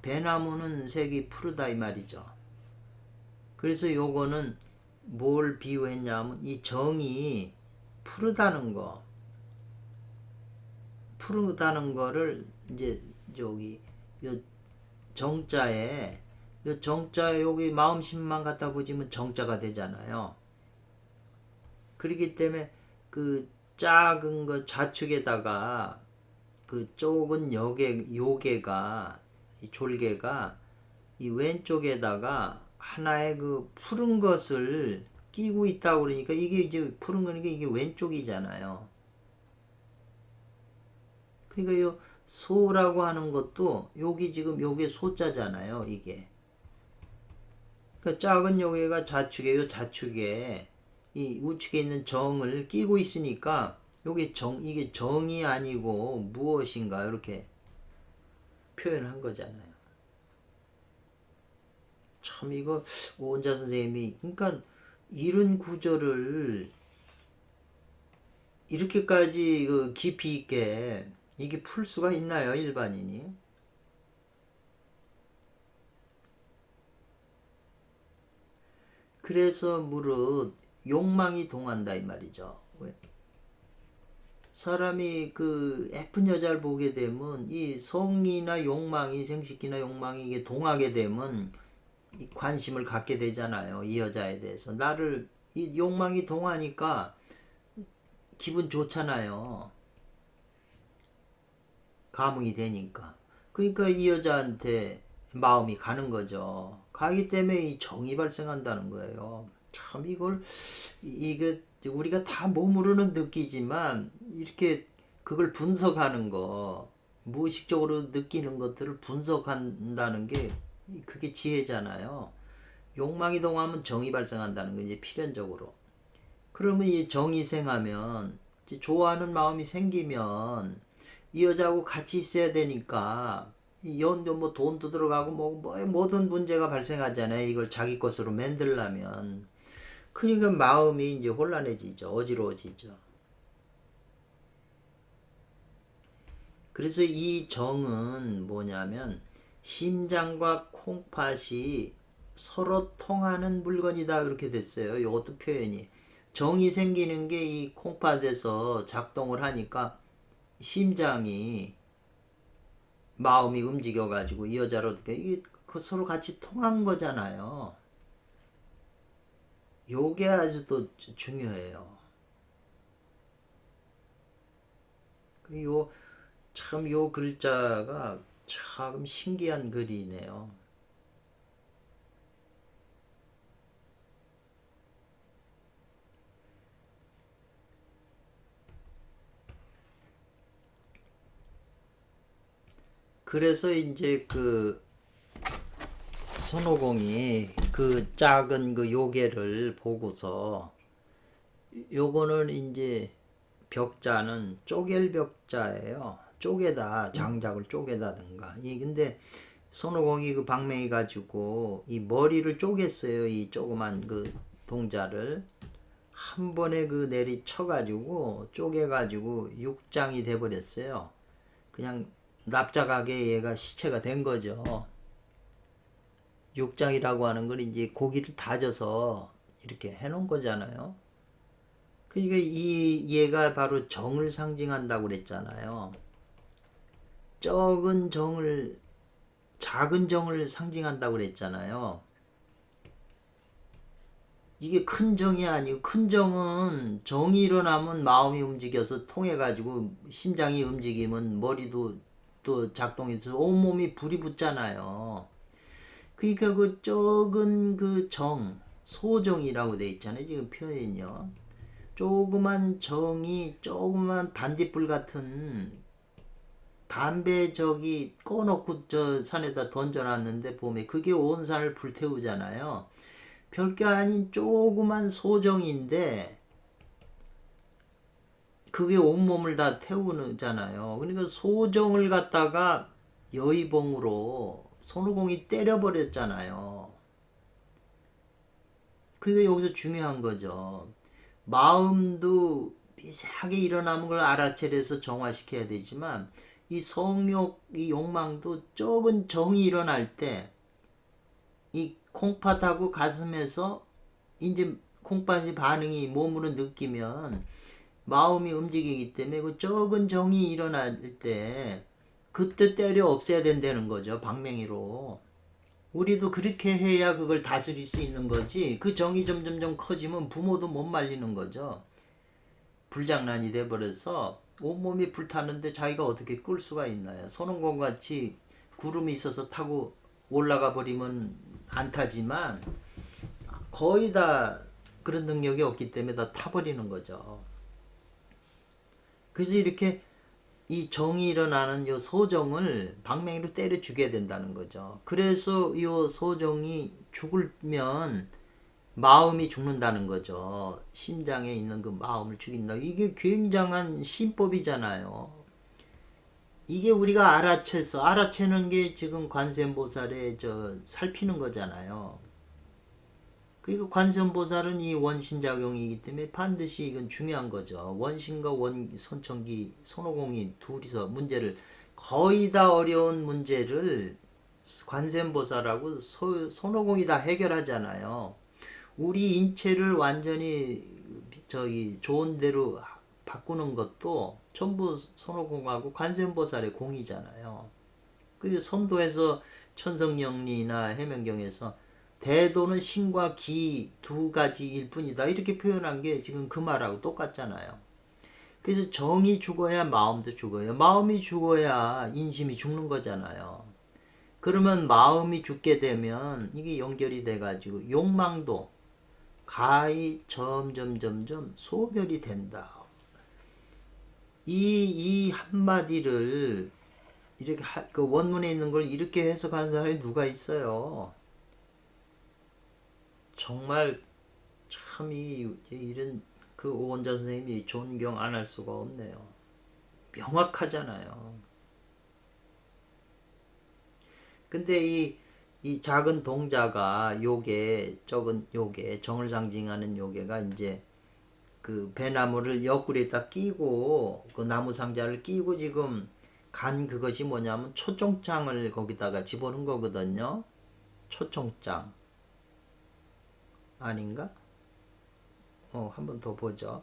배나무는 색이 푸르다 이 말이죠. 그래서 요거는 뭘 비유했냐면 이 정이 푸르다는 거, 푸르다는 거를 이제 여기 요 정자에 요 정자에 여기 마음심만 갖다 붙이면 정자가 되잖아요. 그렇기 때문에 그 작은 거 좌측에다가 그 좁은 요괴가 이 졸개가 이 왼쪽에다가 하나의 그 푸른 것을 끼고 있다고 그러니까 이게 이제 푸른 거니까 이게 왼쪽이잖아요. 그러니까 요 소라고 하는 것도 여기 지금 요게 소자잖아요. 이게. 그러니까 작은 요괴가 좌측에 요 좌측에 이 우측에 있는 정을 끼고 있으니까 요게 이게 정이 아니고 무엇인가 이렇게 표현한 거잖아요. 참 이거 오은자 선생님이 그러니까 이런 구절을 이렇게까지 그 깊이 있게 이게 풀 수가 있나요, 일반인이? 그래서 무릇 욕망이 동한다 이 말이죠. 왜? 사람이 그 예쁜 여자를 보게 되면 이 성이나 욕망이 생식기나 욕망이 이게 동하게 되면 이 관심을 갖게 되잖아요. 이 여자에 대해서 나를 이 욕망이 동하니까 기분 좋잖아요. 감흥이 되니까. 그러니까 이 여자한테 마음이 가는 거죠. 가기 때문에 이 정이 발생한다는 거예요. 참 이걸 이게 우리가 다 몸으로는 느끼지만 이렇게 그걸 분석하는 거 무의식적으로 느끼는 것들을 분석한다는 게 그게 지혜잖아요. 욕망이 동하면 정이 발생한다는 거 이제 필연적으로. 그러면 이 정이 생하면 좋아하는 마음이 생기면 이 여자하고 같이 있어야 되니까 연도 뭐 돈도 들어가고 뭐 모든 문제가 발생하잖아요. 이걸 자기 것으로 만들려면. 그러니까 마음이 이제 혼란해지죠. 어지러워지죠. 그래서 이 정은 뭐냐면 심장과 콩팥이 서로 통하는 물건이다 이렇게 됐어요. 이것도 표현이. 정이 생기는 게 이 콩팥에서 작동을 하니까 심장이 마음이 움직여 가지고 이 여자를 어떻게 이게 그 서로 같이 통한 거잖아요. 요게 아주 또 중요해요. 참 요 글자가 참 신기한 글이네요. 그래서 이제 그 손오공이 그 작은 그 요괴를 보고서 요거는 이제 벽자는 쪼갤 벽자예요. 쪼개다 장작을 쪼개다든가. 이 근데 손오공이 그 방맹이 가지고 이 머리를 쪼갰어요. 이 조그만 그 동자를 한 번에 그 내리 쳐가지고 쪼개가지고 육장이 돼버렸어요. 그냥 납작하게 얘가 시체가 된 거죠. 육장이라고 하는 건 이제 고기를 다져서 이렇게 해놓은 거잖아요. 그러니까 이 얘가 바로 정을 상징한다고 그랬잖아요. 작은 정을 상징한다고 그랬잖아요. 이게 큰 정이 아니고, 큰 정은 정이 일어나면 마음이 움직여서 통해 가지고 심장이 움직이면 머리도 또 작동해서 온몸이 불이 붙잖아요. 그러니까 그 적은 그 정, 소정이라고 돼 있잖아요. 지금 표현이요. 조그만 정이 조그만 반딧불 같은 담배 저기 꺼놓고 저 산에다 던져놨는데 봄에 그게 온 산을 불태우잖아요. 별게 아닌 조그만 소정인데 그게 온몸을 다 태우잖아요. 그러니까 소정을 갖다가 여의봉으로 손오공이 때려버렸잖아요. 그게 여기서 중요한 거죠. 마음도 미세하게 일어나는 걸 알아차려서 정화시켜야 되지만 이 성욕, 이 욕망도 적은 정이 일어날 때 이 콩팥하고 가슴에서 이제 콩팥이 반응이 몸으로 느끼면 마음이 움직이기 때문에 그 적은 정이 일어날 때 그때 때려 없애야 된다는 거죠. 방맹이로. 우리도 그렇게 해야 그걸 다스릴 수 있는 거지. 그 정이 점점점 커지면 부모도 못 말리는 거죠. 불장난이 돼버려서 온몸이 불타는데 자기가 어떻게 끌 수가 있나요? 손오공 같이 구름이 있어서 타고 올라가 버리면 안 타지만 거의 다 그런 능력이 없기 때문에 다 타버리는 거죠. 그래서 이렇게 이 정이 일어나는 요 소정을 방맹이로 때려 죽여야 된다는 거죠. 그래서 요 소정이 죽으면 마음이 죽는다는 거죠. 심장에 있는 그 마음을 죽인다. 이게 굉장한 신법이잖아요. 이게 우리가 알아채는 게 지금 관세음보살의 살피는 거잖아요. 그리고 관세음보살은 이 원신작용이기 때문에 반드시 이건 중요한 거죠. 원신과 선천기, 손오공이 둘이서 문제를 거의 다 어려운 문제를 관세음보살하고 손오공이 다 해결하잖아요. 우리 인체를 완전히 좋은 대로 바꾸는 것도 전부 손오공하고 관세음보살의 공이잖아요. 그 선도에서 천성영리나 해명경에서 대도는 신과 기 두 가지일 뿐이다 이렇게 표현한 게 지금 그 말하고 똑같잖아요. 그래서 정이 죽어야 마음도 죽어요. 마음이 죽어야 인심이 죽는 거잖아요. 그러면 마음이 죽게 되면 이게 연결이 돼가지고 욕망도 가히 점점 소멸이 된다. 이 한마디를 이렇게 그 원문에 있는 걸 이렇게 해석하는 사람이 누가 있어요? 정말 참 이런 그 오원자 선생님이 존경 안 할 수가 없네요. 명확하잖아요. 근데 이 작은 동자가 적은 요게 정을 상징하는 요게가 이제 그 배나무를 옆구리에다 끼고 그 나무 상자를 끼고 지금 간 그것이 뭐냐면 초청장을 거기다가 집어넣은 거거든요. 초청장 아닌가? 한 번 더 보죠.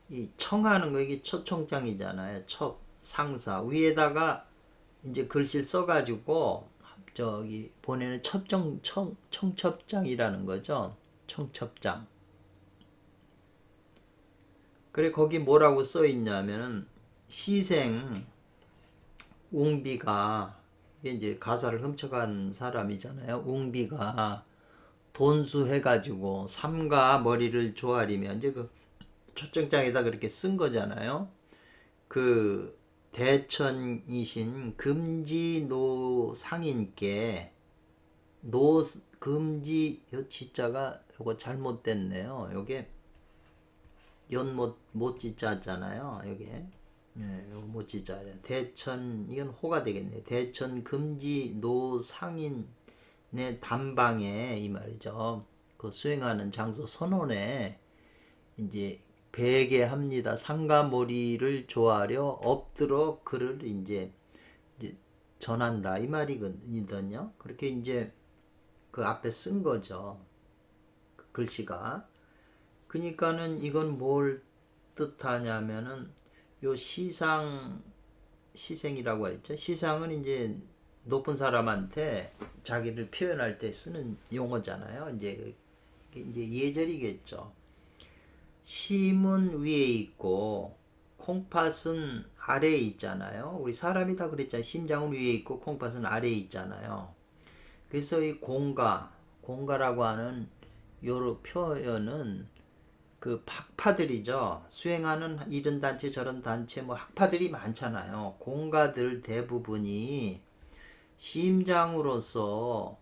이 청하는 거 이게 초청장이잖아요. 상사 위에다가 이제 글씨를 써가지고 저기 보내는 청첩장이라는 거죠. 청첩장. 그래 거기 뭐라고 써 있냐면은 시생 웅비가 이게 이제 가사를 훔쳐간 사람이잖아요. 웅비가 돈수해가지고 삼가 머리를 조아리며 이제 그 초청장에다 그렇게 쓴 거잖아요. 그 대천이신 금지노 상인께 금지 요 지자가 요거 잘못됐네요. 요게 못 지자잖아요. 요게 못 지자. 대천 이건 호가 되겠네. 대천 금지 노 상인의 담방에 이 말이죠. 그 수행하는 장소 선원에 이제 베게 합니다. 상가모리를 조아려 엎드러 그를 이제 전한다 이 말이거든요. 그렇게 이제 그 앞에 쓴 거죠. 그 글씨가. 그러니까는 이건 뭘 뜻하냐면은 요 시생이라고 했죠. 시상은 이제 높은 사람한테 자기를 표현할 때 쓰는 용어잖아요. 이제 예절이겠죠. 심은 위에 있고 콩팥은 아래에 있잖아요. 우리 사람이 다 그랬잖아요. 심장은 위에 있고 콩팥은 아래에 있잖아요. 그래서 이 공가라고 하는 요 표현은 그 학파들이죠. 수행하는 이런 단체 저런 단체 뭐 학파들이 많잖아요. 공가들 대부분이 심장으로서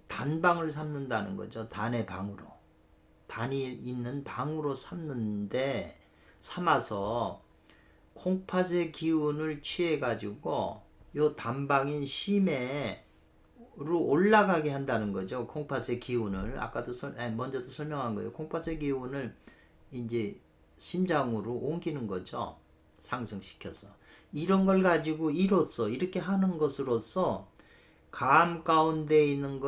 단방을 삼는다는 거죠. 단의 방으로. 단이 있는 방으로 삼아서 콩팥의 기운을 취해 가지고 요 단방인 심에 로 올라가게 한다는 거죠. 콩팥의 기운을 아까도 먼저도 설명한 거예요. 콩팥의 기운을 이제 심장으로 옮기는 거죠. 상승시켜서 이런 걸 가지고 이렇게 하는 것으로서 감 가운데 있는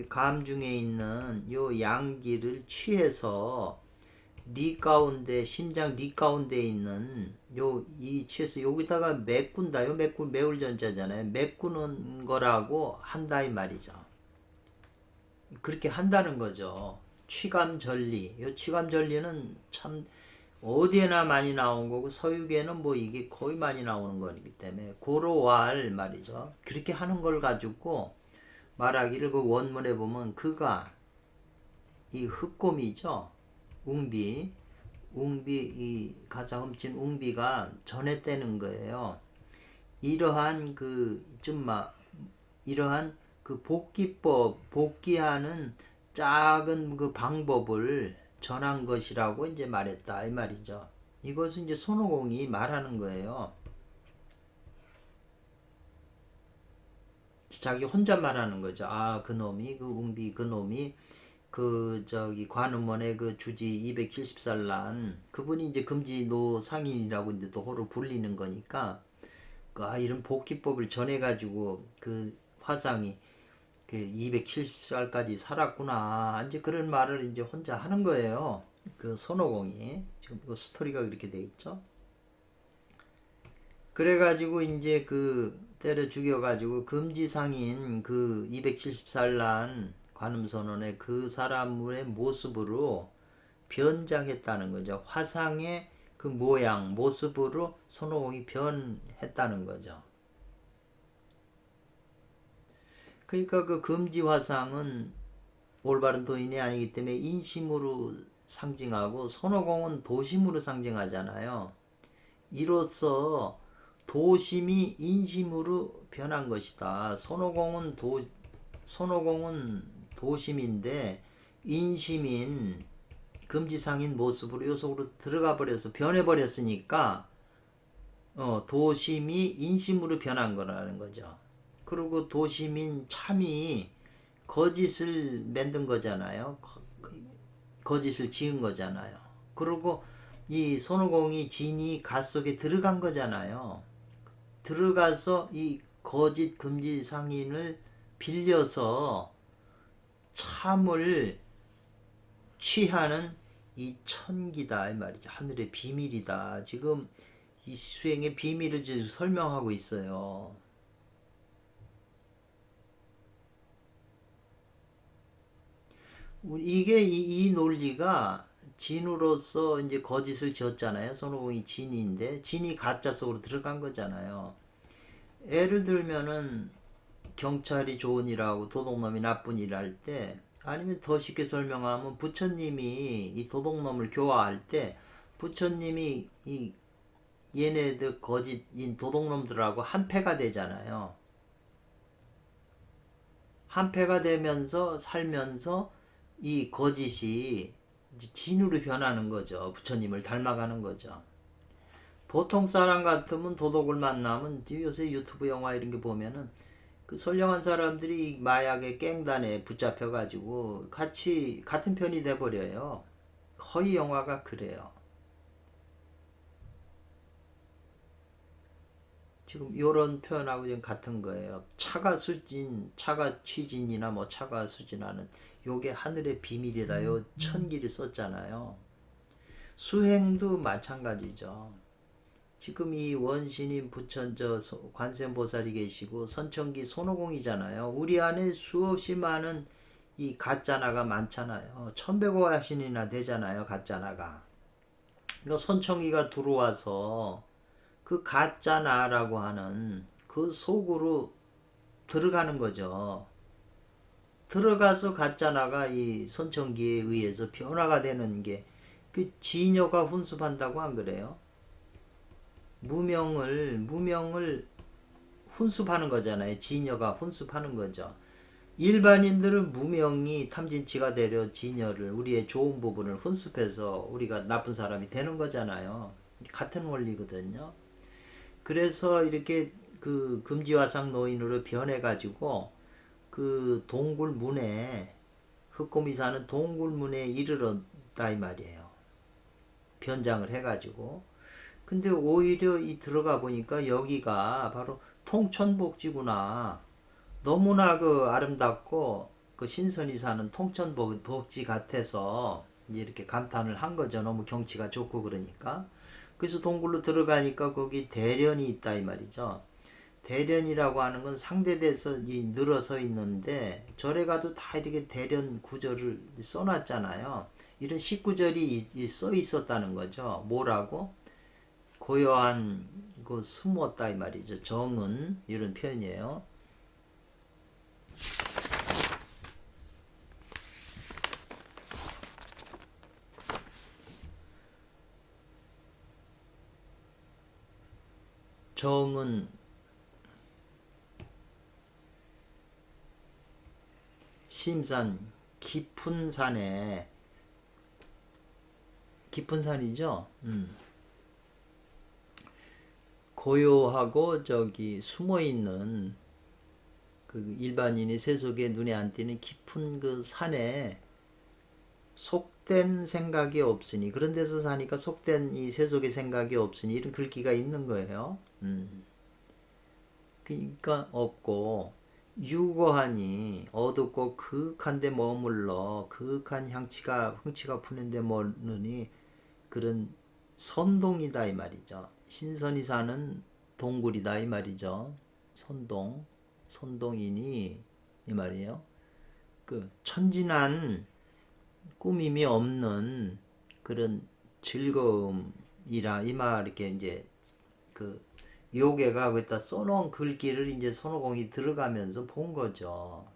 감 중에 있는 요 양기를 취해서 심장 리 가운데 있는 이 취해서 여기다가 메꾼다. 요 매울 전자잖아요. 메꾸는 거라고 한다 이 말이죠. 그렇게 한다는 거죠. 취감전리. 요 취감전리는 참 어디에나 많이 나온 거고 서유계는 뭐 이게 거의 많이 나오는 거기 때문에 고로왈 말이죠. 그렇게 하는 걸 가지고 말하기를 그 원문에 보면 그가 이 흑곰이죠. 웅비 이 가사 훔친 웅비가 전해떼는 거예요. 이러한 복귀하는 작은 그 방법을 전한 것이라고 이제 말했다 이 말이죠. 이것은 이제 손오공이 말하는 거예요. 자기 혼자 말하는 거죠. 그놈이 그 웅비 그놈이 관음원의 그 주지 270살 난 그분이 이제 금지노 상인이라고 이제 도호로 불리는 거니까 이런 복기법을 전해가지고 그 화상이 그 270살까지 살았구나 이제 그런 말을 이제 혼자 하는 거예요. 그 손오공이 지금 그 스토리가 그렇게 돼 있죠. 그래가지고 이제 때려 죽여가지고 금지상인 그 270살 난 관음선원의 그 사람의 모습으로 변장했다는 거죠. 화상의 그 모습으로 손오공이 변했다는 거죠. 그러니까 그 금지화상은 올바른 도인이 아니기 때문에 인심으로 상징하고 손오공은 도심으로 상징하잖아요. 이로써 도심이 인심으로 변한 것이다. 손오공은 도심인데 인심인 금지상인 모습으로 요 속으로 들어가 버려서 변해버렸으니까 도심이 인심으로 변한 거라는 거죠. 그리고 도심인 참이 거짓을 만든 거잖아요. 거짓을 지은 거잖아요. 그리고 이 손오공이 진이 가 속에 들어간 거잖아요. 들어가서 이 거짓 금지상인을 빌려서 참을 취하는 이 천기다 이 말이죠. 하늘의 비밀이다. 지금 이 수행의 비밀을 지금 설명하고 있어요. 이게 이 논리가 진으로서 이제 거짓을 지었잖아요. 손오공이 진인데 진이 가짜 속으로 들어간 거잖아요. 예를 들면은 경찰이 좋은 일하고 도둑놈이 나쁜 일을 할 때, 아니면 더 쉽게 설명하면 부처님이 이 도둑놈을 교화할 때 부처님이 이 얘네들 거짓인 도둑놈들하고 한패가 되잖아요. 한패가 되면서 살면서 이 거짓이 진으로 변하는 거죠. 부처님을 닮아가는 거죠. 보통 사람 같으면 도둑을 만나면 요새 유튜브 영화 이런 게 보면은 그 선량한 사람들이 마약의 깽단에 붙잡혀가지고 같은 편이 돼버려요. 허위 영화가 그래요. 지금 이런 표현하고 좀 같은 거예요. 차가 수진, 차가 취진이나 뭐 차가 수진하는 요게 하늘의 비밀이다. 요 천기를 썼잖아요. 수행도 마찬가지죠. 지금 이 원신인 부처저 관세음보살이 계시고 선천기 손오공이잖아요. 우리 안에 수없이 많은 이 가짜나가 많잖아요. 천백오화신이나 되잖아요. 가짜나가. 그러니까 선천기가 들어와서 그 가짜나라고 하는 그 속으로 들어가는 거죠. 들어가서 가짜나가 이 선천기에 의해서 변화가 되는 게 그 진여가 훈습한다고 안 그래요? 무명을 훈습하는 거잖아요. 진여가 훈습하는 거죠. 일반인들은 무명이 탐진치가 되려 진여를 우리의 좋은 부분을 훈습해서 우리가 나쁜 사람이 되는 거잖아요. 같은 원리거든요. 그래서 이렇게 그 금지화상 노인으로 변해가지고 그 동굴문에 흑곰이 사는 동굴문에 이르렀다 이 말이에요. 변장을 해가지고. 근데 오히려 이 들어가 보니까 여기가 바로 통천복지구나. 너무나 그 아름답고 그 신선이 사는 통천복지 같아서 이렇게 감탄을 한 거죠. 너무 경치가 좋고 그러니까. 그래서 동굴로 들어가니까 거기 대련이 있다 이 말이죠. 대련이라고 하는 건 상대돼서 늘어서 있는데 절에 가도 다 이렇게 대련 구절을 써놨잖아요. 이런 식구절이 써 있었다는 거죠. 뭐라고? 고요한 그 숨었다 이 말이죠. 정은 이런 표현이에요. 정은 심산 깊은 산에 깊은 산이죠. 고요하고 저기 숨어 있는 그 일반인이 세속에 눈에 안 띄는 깊은 그 산에 속된 생각이 없으니 그런 데서 사니까 속된 이 세속의 생각이 없으니 이런 글귀가 있는 거예요. 그러니까 없고 유거하니 어둡고 그윽한 데 머물러 그윽한 흥취가 푸는 데 머무르니 그런 선동이다 이 말이죠. 신선이 사는 동굴이다 이 말이죠. 선동이니 이 말이에요. 그 천진한 꾸밈이 없는 그런 즐거움이라 이 말 이렇게 이제 그 요괴가 거기다 써놓은 글귀를 이제 손오공이 들어가면서 본 거죠.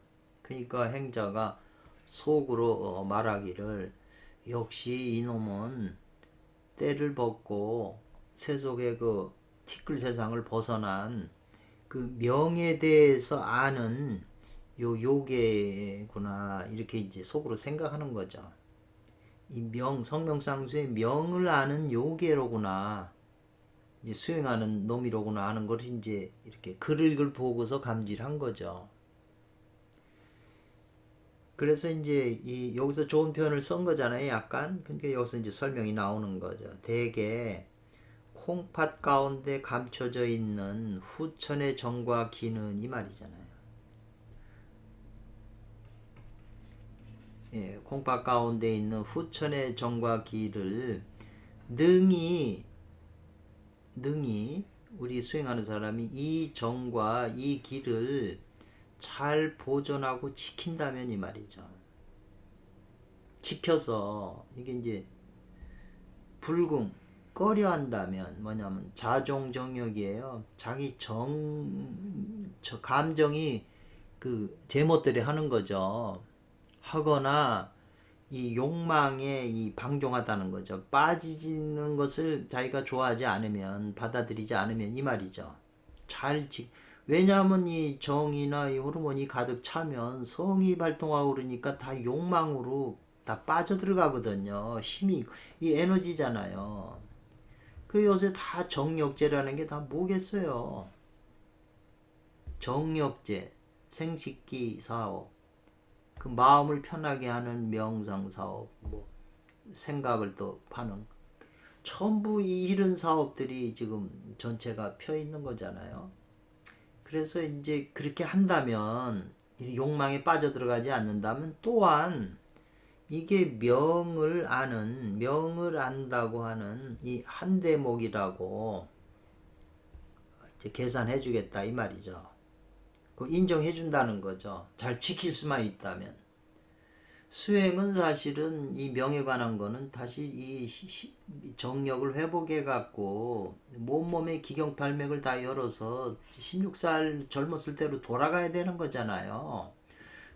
그러니까 행자가 속으로 말하기를 역시 이놈은 때를 벗고 세속의 그 티끌 세상을 벗어난 그 명에 대해서 아는 요 요괴구나 이렇게 이제 속으로 생각하는 거죠. 이 성명상수의 명을 아는 요괴로구나 이제 수행하는 놈이로구나 하는 걸 이제 이렇게 글을 보고서 감지한 거죠. 그래서 이제 이 여기서 좋은 표현을 쓴 거잖아요. 약간 그러니까 여기서 이제 설명이 나오는 거죠. 대개 콩팥 가운데 감춰져 있는 후천의 정과 기는 이 말이잖아요. 예, 콩팥 가운데 있는 후천의 정과 기를 능히 우리 수행하는 사람이 이 정과 이 기를 잘 보존하고 지킨다면 이 말이죠. 지켜서 이게 이제 꺼려 한다면 뭐냐면 자종정욕이에요. 자기 감정이 그 제멋대로 하는 거죠. 하거나 이 욕망에 방종하다는 거죠. 빠지는 것을 자기가 좋아하지 않으면 받아들이지 않으면 이 말이죠. 왜냐하면 이 정이나 이 호르몬이 가득 차면 성이 발동하고 그러니까 다 욕망으로 다 빠져들어가거든요. 힘이 이 에너지잖아요. 그 요새 다 정욕제라는 게 다 뭐겠어요. 정욕제, 생식기 사업, 그 마음을 편하게 하는 명상 사업, 뭐 생각을 또 하는, 전부 이 이런 사업들이 지금 전체가 펴 있는 거잖아요. 그래서 이제 그렇게 한다면, 이 욕망에 빠져들어가지 않는다면, 또한 이게 명을 안다고 하는 이 한 대목이라고 이제 계산해 주겠다 이 말이죠. 그 인정해 준다는 거죠. 잘 지킬 수만 있다면. 수행은 사실은 이 명에 관한 거는 다시 이 정력을 회복해 갖고 몸몸의 기경팔맥을 다 열어서 16살 젊었을 때로 돌아가야 되는 거잖아요.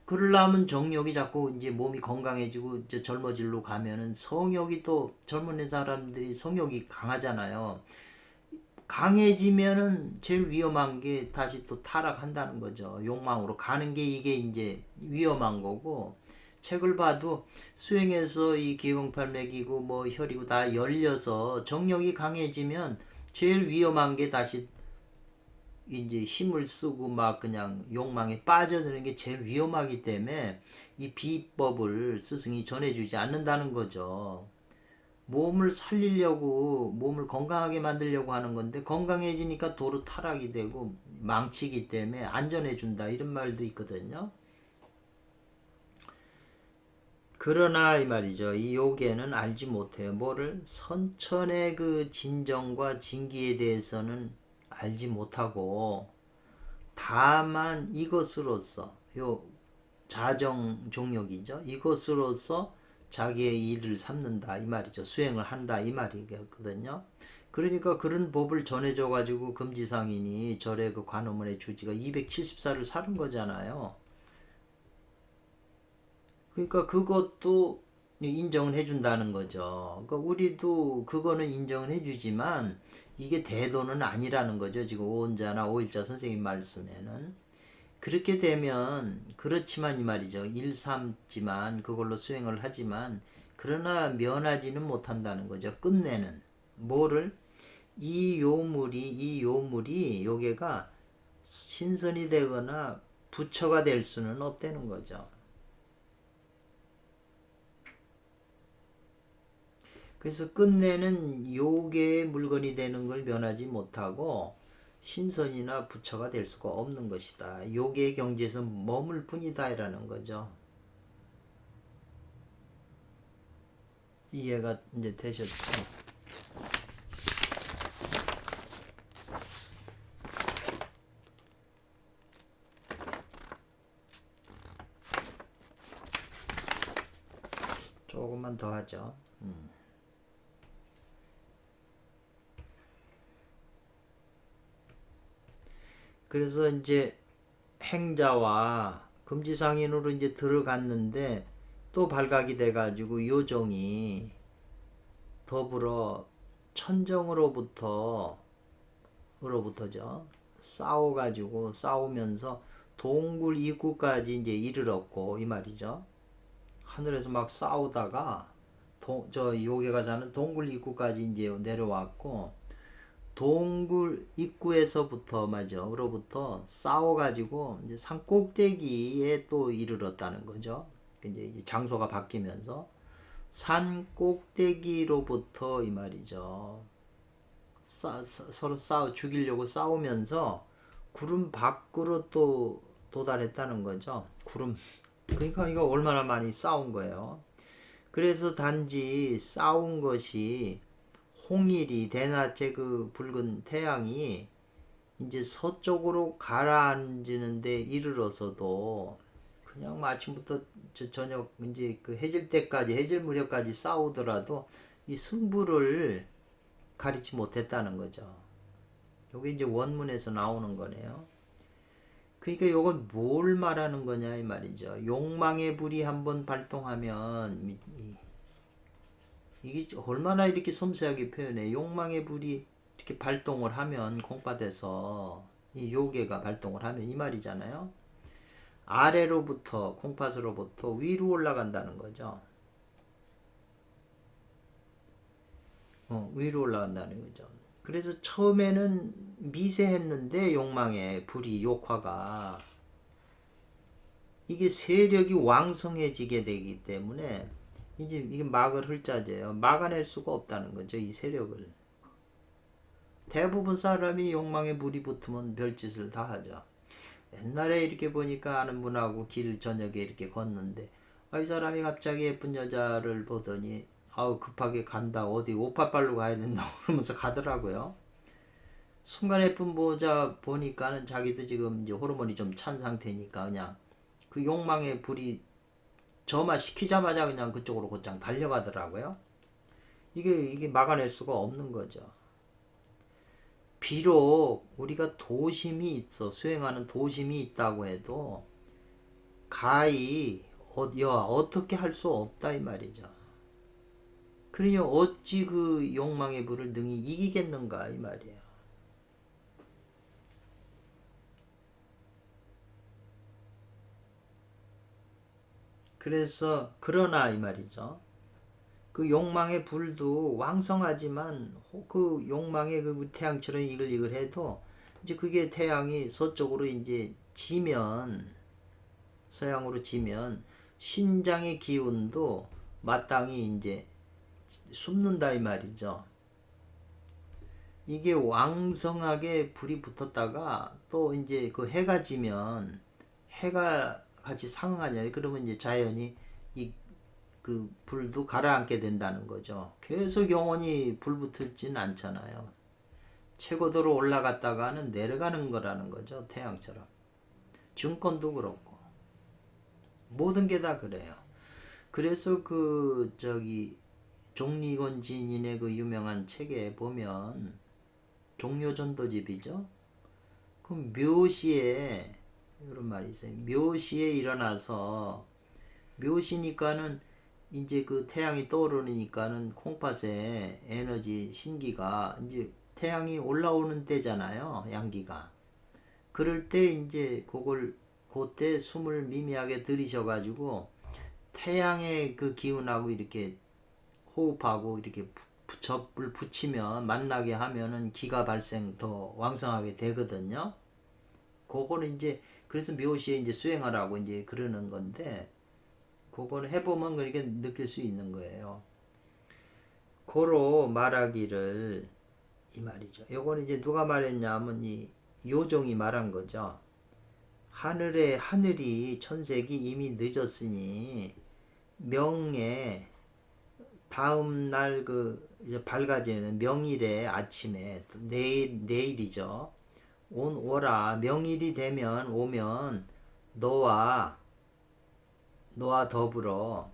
그러려면 정력이 자꾸 이제 몸이 건강해지고 이제 젊어질로 가면은 성욕이, 또 젊은 사람들이 성욕이 강하잖아요. 강해지면은 제일 위험한 게 다시 또 타락한다는 거죠. 욕망으로 가는 게 이게 이제 위험한 거고, 책을 봐도 수행해서 이 기공팔맥이고 뭐 혈이고 다 열려서 정력이 강해지면 제일 위험한 게 다시 이제 힘을 쓰고 막 그냥 욕망에 빠져드는 게 제일 위험하기 때문에 이 비법을 스승이 전해주지 않는다는 거죠. 몸을 살리려고, 몸을 건강하게 만들려고 하는 건데 건강해지니까 도로 타락이 되고 망치기 때문에 안전해준다 이런 말도 있거든요. 그러나 이 말이죠. 이 요괴는 알지 못해요. 뭐를? 선천의 그 진정과 진기에 대해서는 알지 못하고, 다만 이것으로서, 요 자정 종력이죠. 이것으로서 자기의 일을 삼는다 이 말이죠. 수행을 한다 이 말이거든요. 그러니까 그런 법을 전해줘 가지고 금지상인이 절의 그 관음원의 주지가 270살을 사는 거잖아요. 그러니까 그것도 인정을 해준다는 거죠. 그러니까 우리도 그거는 인정을 해주지만 이게 대도는 아니라는 거죠. 지금 오원자나 오일자 선생님 말씀에는. 그렇게 되면 그렇지만 이 말이죠. 일삼지만 그걸로 수행을 하지만 그러나 면하지는 못한다는 거죠. 끝내는 뭐를? 이 요물이 요게가 신선이 되거나 부처가 될 수는 없다는 거죠. 그래서 끝내는 요괴의 물건이 되는 걸 면하지 못하고 신선이나 부처가 될 수가 없는 것이다. 요괴의 경지에서 머물 뿐이다라는 거죠. 이해가 이제 되셨죠? 조금만 더 하죠. 그래서 이제 행자와 금지상인으로 이제 들어갔는데 또 발각이 돼가지고 요종이 더불어 천정으로부터죠. 싸우면서 동굴 입구까지 이제 이르렀고 이 말이죠. 하늘에서 막 싸우다가 저 요괴가 사는 동굴 입구까지 이제 내려왔고, 동굴 입구에서부터 으로부터 싸워가지고 이제 산 꼭대기에 또 이르렀다는 거죠. 이제 장소가 바뀌면서 산 꼭대기로부터 이 말이죠. 서로 죽이려고 싸우면서 구름 밖으로 또 도달했다는 거죠. 그러니까 이거 얼마나 많이 싸운 거예요. 그래서 단지 싸운 것이 홍일이 대낮에 그 붉은 태양이 이제 서쪽으로 가라앉는데 이르러서도 그냥 아침부터 저녁 이제 그 해질 때까지, 해질 무렵까지 싸우더라도 이 승부를 가리지 못했다는 거죠. 요게 이제 원문에서 나오는 거네요. 그러니까 요건 뭘 말하는 거냐 이 말이죠. 욕망의 불이 한번 발동하면, 이게 얼마나 이렇게 섬세하게 표현해. 욕망의 불이 이렇게 발동을 하면, 콩팥에서 이 요괴가 발동을 하면 이 말이잖아요. 아래로부터, 콩팥으로부터 위로 올라간다는 거죠. 위로 올라간다는 거죠. 그래서 처음에는 미세했는데 욕망의 불이, 욕화가 이게 세력이 왕성해지게 되기 때문에 이제 이게 막을 흘자제요. 막아낼 수가 없다는 거죠. 이 세력을. 대부분 사람이 욕망에 물이 붙으면 별짓을 다 하죠. 옛날에 이렇게 보니까 아는 분하고 길 저녁에 이렇게 걷는데 이 사람이 갑자기 예쁜 여자를 보더니 아우 급하게 간다 어디 오빠빨로 가야 된다 그러면서 가더라고요. 순간 예쁜 보자 보니까는 자기도 지금 이제 호르몬이 좀 찬 상태니까 그냥 그 욕망의 불이 점화 시키자마자 그냥 그쪽으로 곧장 달려가더라고요. 이게 막아낼 수가 없는 거죠. 비록 우리가 도심이 있어 수행하는 도심이 있다고 해도 가히 어떻게 할 수 없다 이 말이죠. 그러니 어찌 그 욕망의 불을 능히 이기겠는가 이 말이에요. 그래서 그러나 이 말이죠. 그 욕망의 불도 왕성하지만 그 욕망의 그 태양처럼 이글이글 해도 이제 그게 태양이 서쪽으로 이제 지면 서양으로 지면 신장의 기운도 마땅히 이제 숨는다 이 말이죠. 이게 왕성하게 불이 붙었다가 또 이제 그 해가 지면 해가 같이 상응하잖아요. 그러면 이제 자연이 이 그 불도 가라앉게 된다는 거죠. 계속 영원히 불 붙을지는 않잖아요. 최고도로 올라갔다가는 내려가는 거라는 거죠. 태양처럼. 증권도 그렇고 모든 게 다 그래요. 그래서 그 저기 종리곤 진인의 그 유명한 책에 보면 종묘전도집이죠. 그 묘시에 이런 말이 있어요. 묘시에 일어나서 묘시니까는 이제 그 태양이 떠오르니까는 콩팥에 에너지 신기가 이제 태양이 올라오는 때잖아요. 양기가. 그럴 때 이제 그때 숨을 미미하게 들이셔가지고 태양의 그 기운하고 이렇게 호흡하고 이렇게 접을 붙이면 만나게 하면은 기가 발생 더 왕성하게 되거든요. 그거는 이제 그래서 묘시에 이제 수행하라고 이제 그러는 건데 그거는 해보면 그렇게 느낄 수 있는 거예요. 고로 말하기를 이 말이죠. 요거는 이제 누가 말했냐면 이 요종이 말한 거죠. 하늘이 천색이 이미 늦었으니 명에 다음 날 그 이제 밝아지는 명일의 아침에 내일이죠. 오라 명일이 되면 오면 너와 더불어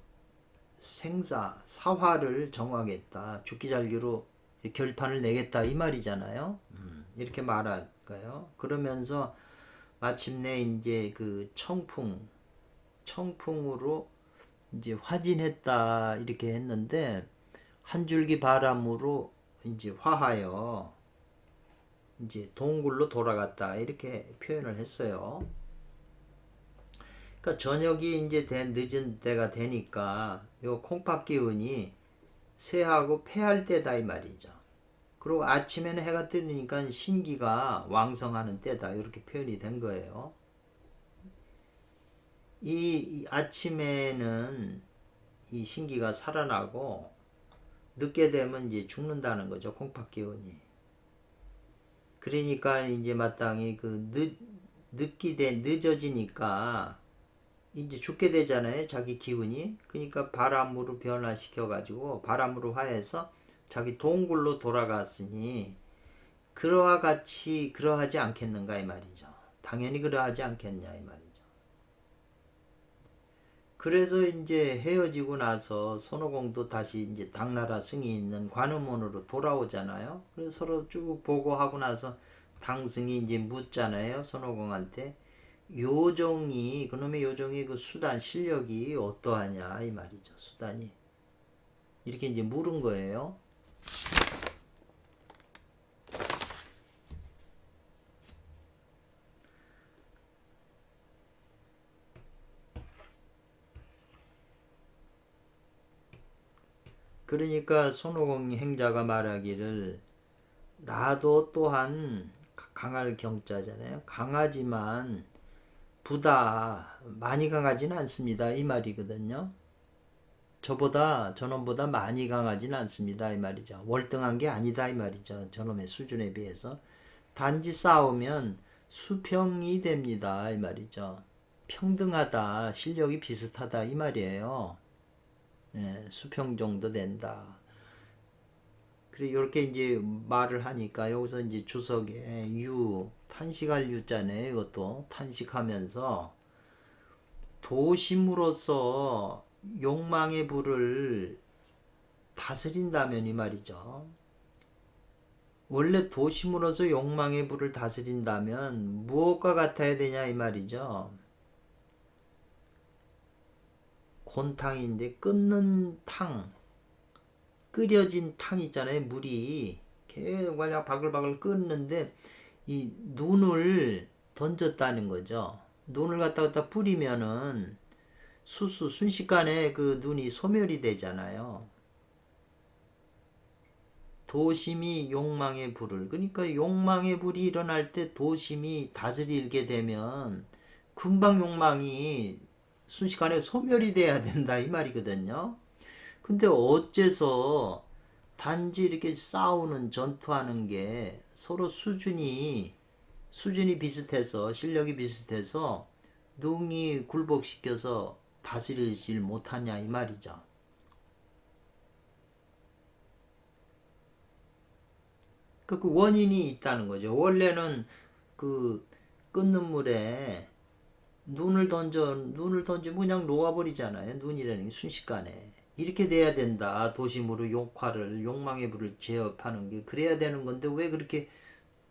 사화를 정하겠다. 죽기살기로 결판을 내겠다 이 말이잖아요. 이렇게 말할까요? 그러면서 마침내 이제 그 청풍으로 이제 화진했다 이렇게 했는데 한 줄기 바람으로 이제 화하여 이제 동굴로 돌아갔다 이렇게 표현을 했어요. 그러니까 저녁이 이제 늦은 때가 되니까 요 콩팥 기운이 쇠하고 패할 때다 이 말이죠. 그리고 아침에는 해가 뜨니까 신기가 왕성하는 때다 이렇게 표현이 된 거예요. 이 아침에는 이 신기가 살아나고 늦게 되면 이제 죽는다는 거죠. 콩팥 기운이. 그러니까 이제 마땅히 그 늦어지니까 이제 죽게 되잖아요. 자기 기운이. 그러니까 바람으로 변화시켜 가지고 바람으로 화해서 자기 동굴로 돌아갔으니 그러하지 않겠는가 이 말이죠. 당연히 그러하지 않겠냐 이 말이죠. 그래서 이제 헤어지고 나서 손오공도 다시 이제 당나라 승이 있는 관음원으로 돌아오잖아요. 그래서 서로 쭉 보고하고 나서 당승이 이제 묻잖아요. 손오공한테. 그놈의 요정이 그 수단 실력이 어떠하냐 이 말이죠. 수단이 이렇게 이제 물은 거예요. 그러니까 손오공 행자가 말하기를 나도 또한 강할 경자잖아요. 강하지만 부다 많이 강하지는 않습니다. 이 말이거든요. 저놈보다 많이 강하진 않습니다 이 말이죠. 월등한 게 아니다 이 말이죠. 저놈의 수준에 비해서. 단지 싸우면 수평이 됩니다 이 말이죠. 평등하다, 실력이 비슷하다 이 말이에요. 예, 수평 정도 된다. 그래 이렇게 이제 말을 하니까 여기서 이제 주석에 탄식할 유자네. 이것도 탄식하면서 도심으로서 욕망의 불을 다스린다면 이 말이죠. 원래 도심으로서 욕망의 불을 다스린다면 무엇과 같아야 되냐 이 말이죠. 곤탕인데 끓는 탕, 끓여진 탕 있잖아요. 물이 계속 그냥 바글바글 끓는데 이 눈을 던졌다는 거죠. 눈을 갖다 뿌리면은 순식간에 그 눈이 소멸이 되잖아요. 도심이 욕망의 불을, 그러니까 욕망의 불이 일어날 때 도심이 다스리게 되면 금방 욕망이 순식간에 소멸이 돼야 된다 이 말이거든요. 근데 어째서 단지 이렇게 싸우는 전투하는 게 서로 수준이 비슷해서 실력이 비슷해서 능히 굴복시켜서 다스리질 못하냐 이 말이죠. 그 원인이 있다는 거죠. 원래는 그 끓는 물에 눈을 던지면 그냥 녹아버리잖아요. 눈이라는 게 순식간에. 이렇게 돼야 된다. 도심으로 욕망의 불을 제압하는 게 그래야 되는 건데 왜 그렇게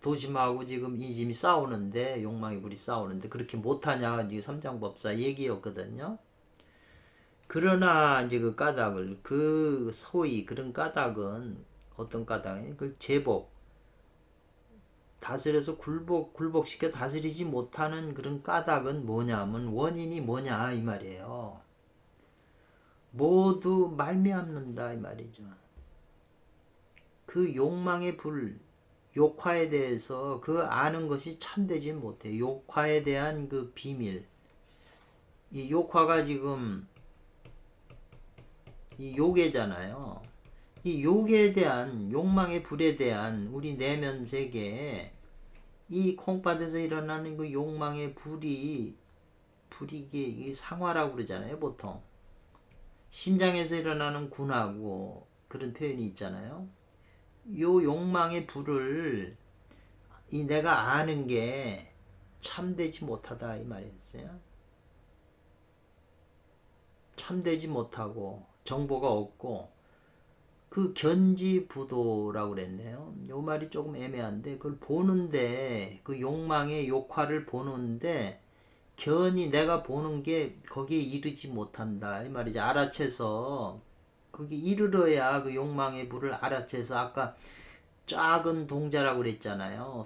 도심하고 지금 인심이 싸우는데 욕망의 불이 싸우는데 그렇게 못하냐 이게 삼장법사 얘기였거든요. 그러나 이제 그 까닭을 소위 그런 까닭은 어떤 까닭이 그 제복 다스려서 굴복시켜 다스리지 못하는 그런 까닭은 뭐냐면 원인이 뭐냐 이 말이에요. 모두 말미암는다 이 말이죠. 그 욕망의 불, 욕화에 대해서 그 아는 것이 참되지 못해. 욕화에 대한 그 비밀. 이 욕화가 지금 이 욕애잖아요. 이 욕에 대한 욕망의 불에 대한 우리 내면 세계에 이 콩팥에서 일어나는 그 욕망의 불이 이게 상화라고 그러잖아요. 보통 심장에서 일어나는 군하고 그런 표현이 있잖아요. 요 욕망의 불을 이 내가 아는 게 참되지 못하다 이 말이었어요. 참되지 못하고 정보가 없고 그 견지부도라고 그랬네요. 요 말이 조금 애매한데 그걸 보는데 그 욕망의 욕화를 보는데 견이 내가 보는 게 거기에 이르지 못한다 이 말이지. 알아채서 거기 이르러야 그 욕망의 불을 알아채서 아까 작은 동자라고 그랬잖아요.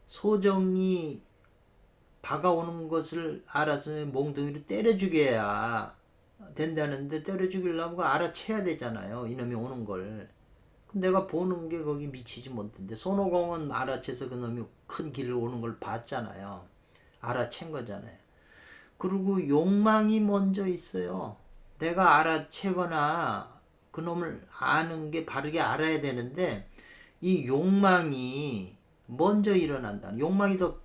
소정이 다가오는 것을 알아서 몽둥이로 때려 죽여야 된다는데 때려 죽이려면 알아채야 되잖아요. 이놈이 오는 걸. 내가 보는 게 거기 미치지 못했는데 손오공은 알아채서 그놈이 큰 길을 오는 걸 봤잖아요. 알아챈 거잖아요. 그리고 욕망이 먼저 있어요. 내가 알아채거나 그놈을 아는 게 바르게 알아야 되는데 이 욕망이 먼저 일어난다. 욕망이 더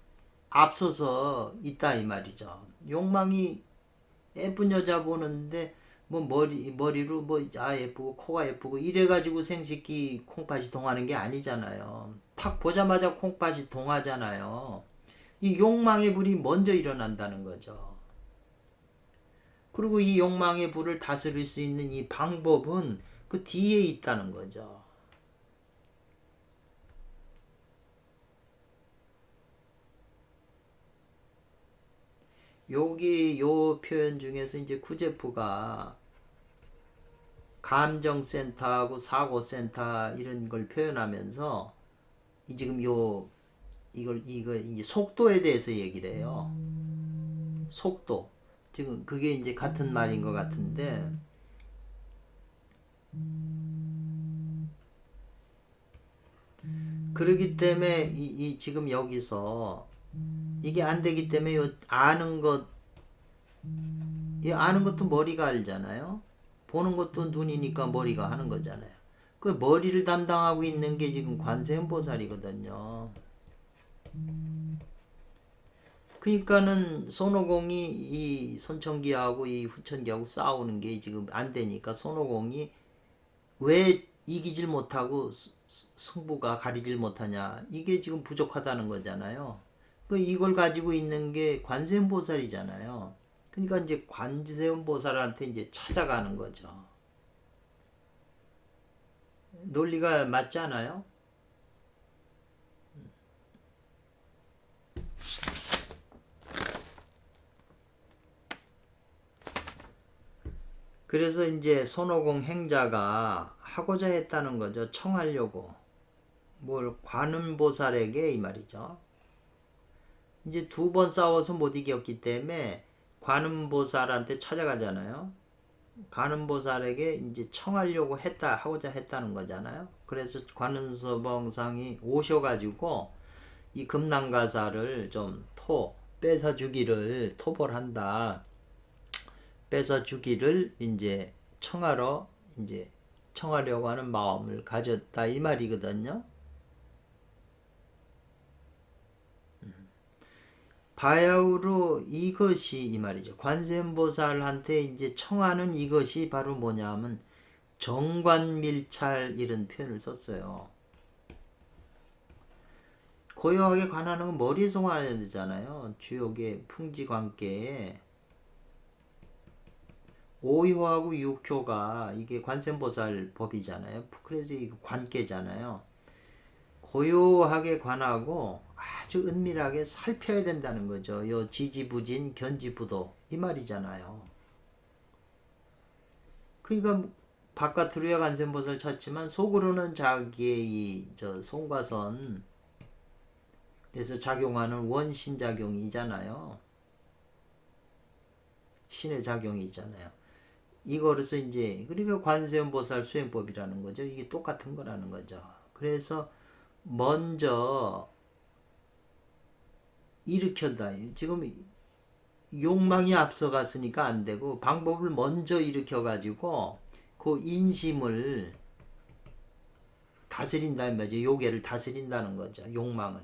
앞서서 있다 이 말이죠. 욕망이 예쁜 여자 보는데 뭐 머리로 예쁘고 코가 예쁘고 이래가지고 생식기 콩팥이 동하는 게 아니잖아요. 탁 보자마자 콩팥이 동하잖아요. 이 욕망의 불이 먼저 일어난다는 거죠. 그리고 이 욕망의 불을 다스릴 수 있는 이 방법은 그 뒤에 있다는 거죠. 여기 요 표현 중에서 이제 구제프가 감정센터하고 사고센터 이런 걸 표현하면서 지금 이거 이제 속도에 대해서 얘기를 해요. 속도. 지금 그게 이제 같은 말인 것 같은데 그러기 때문에 이 지금 여기서 이게 안 되기 때문에 요 아는 것 이 아는 것도 머리가 알잖아요. 보는 것도 눈이니까 머리가 하는 거잖아요. 그 머리를 담당하고 있는 게 지금 관세음보살이거든요. 그러니까는 손오공이 이 손천기하고 이 후천기하고 싸우는 게 지금 안 되니까 손오공이 왜 이기질 못하고 승부가 가리질 못하냐, 이게 지금 부족하다는 거잖아요. 그 이걸 가지고 있는 게 관세음보살이잖아요. 그러니까 이제 관세음보살한테 이제 찾아가는 거죠. 논리가 맞지 않아요? 그래서 이제 손오공 행자가 하고자 했다는 거죠. 청하려고. 뭘 관음보살에게 이 말이죠. 이제 두 번 싸워서 못 이겼기 때문에 관음보살한테 찾아가잖아요. 관음보살에게 이제 청하려고 했다, 하고자 했다는 거잖아요. 그래서 관음서봉상이 오셔가지고 이 금난가사를 좀 뺏어주기를 토벌한다. 뺏어주기를 이제 청하러 이제 청하려고 하는 마음을 가졌다 이 말이거든요. 바야흐로 이것이 이 말이죠. 관세음보살한테 이제 청하는 이것이 바로 뭐냐면 정관밀찰 이런 표현을 썼어요. 고요하게 관하는 건 머리에서 관해야 되잖아요. 주역의 풍지관계에 오효하고 육효가 이게 관세음보살 법이잖아요. 그래서 이거 관계잖아요. 고요하게 관하고 아주 은밀하게 살펴야 된다는 거죠. 요 지지부진 견지부도 이 말이잖아요. 그러니까 바깥으로야 관세음보살 찾지만 속으로는 자기의 이저 송과선 에서 작용하는 원신작용이잖아요. 신의 작용이잖아요. 이거로서 이제 그러니까 관세음보살 수행법이라는 거죠. 이게 똑같은 거라는 거죠. 그래서 먼저 일으켰다. 지금 욕망이 앞서갔으니까 안 되고 방법을 먼저 일으켜가지고 그 인심을 다스린다는 거죠. 요괴를 다스린다는 거죠. 욕망을.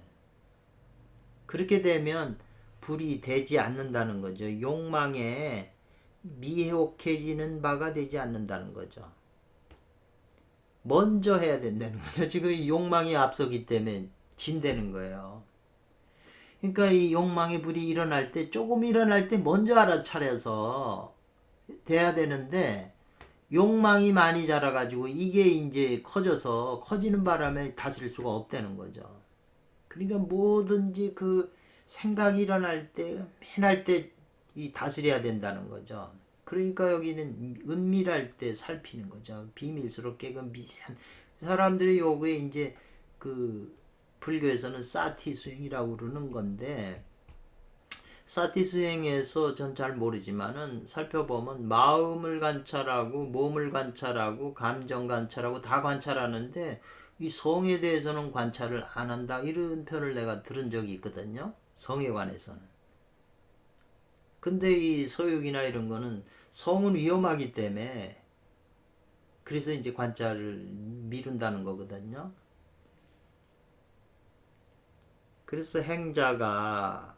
그렇게 되면 불이 되지 않는다는 거죠. 욕망에 미혹해지는 바가 되지 않는다는 거죠. 먼저 해야 된다는 거죠. 지금 욕망이 앞서기 때문에 진대는 거예요. 그러니까 이 욕망의 불이 일어날 때, 조금 일어날 때 먼저 알아차려서 돼야 되는데, 욕망이 많이 자라가지고 이게 이제 커지는 바람에 다스릴 수가 없다는 거죠. 그러니까 뭐든지 그 생각이 일어날 때, 맨 할 때 이 다스려야 된다는 거죠. 그러니까 여기는 은밀할 때 살피는 거죠. 비밀스럽게 그 미세한 사람들이 요거에 이제 그 불교에서는 사티 수행이라고 그러는 건데 사티 수행에서 전 잘 모르지만은 살펴보면 마음을 관찰하고 몸을 관찰하고 감정 관찰하고 다 관찰하는데 이 성에 대해서는 관찰을 안 한다 이런 표현을 내가 들은 적이 있거든요. 성에 관해서는. 근데 이 서육이나 이런 거는 성은 위험하기 때문에 그래서 이제 관찰을 미룬다는 거거든요. 그래서 행자가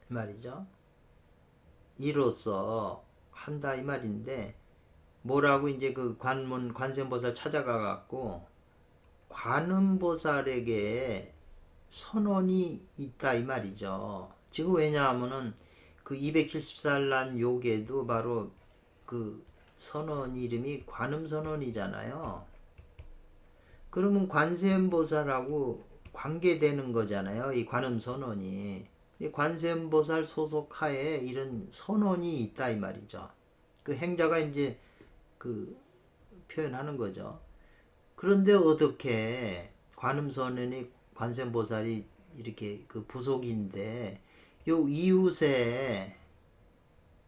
말이죠. 이로써 한다 이 말인데 뭐라고 이제 그 관세음보살 찾아가 갖고 관음보살에게 선언이 있다 이 말이죠. 지금 왜냐하면은 그 270살 난 요괴도 바로 그 선언 이름이 관음선언이잖아요. 그러면 관세음보살하고 관계되는 거잖아요. 이 관음선언이. 이 관세음보살 소속하에 이런 선언이 있다 이 말이죠. 그 행자가 이제 그 표현하는 거죠. 그런데 어떻게 관음선언이 관세음보살이 이렇게 그 부속인데 요 이웃에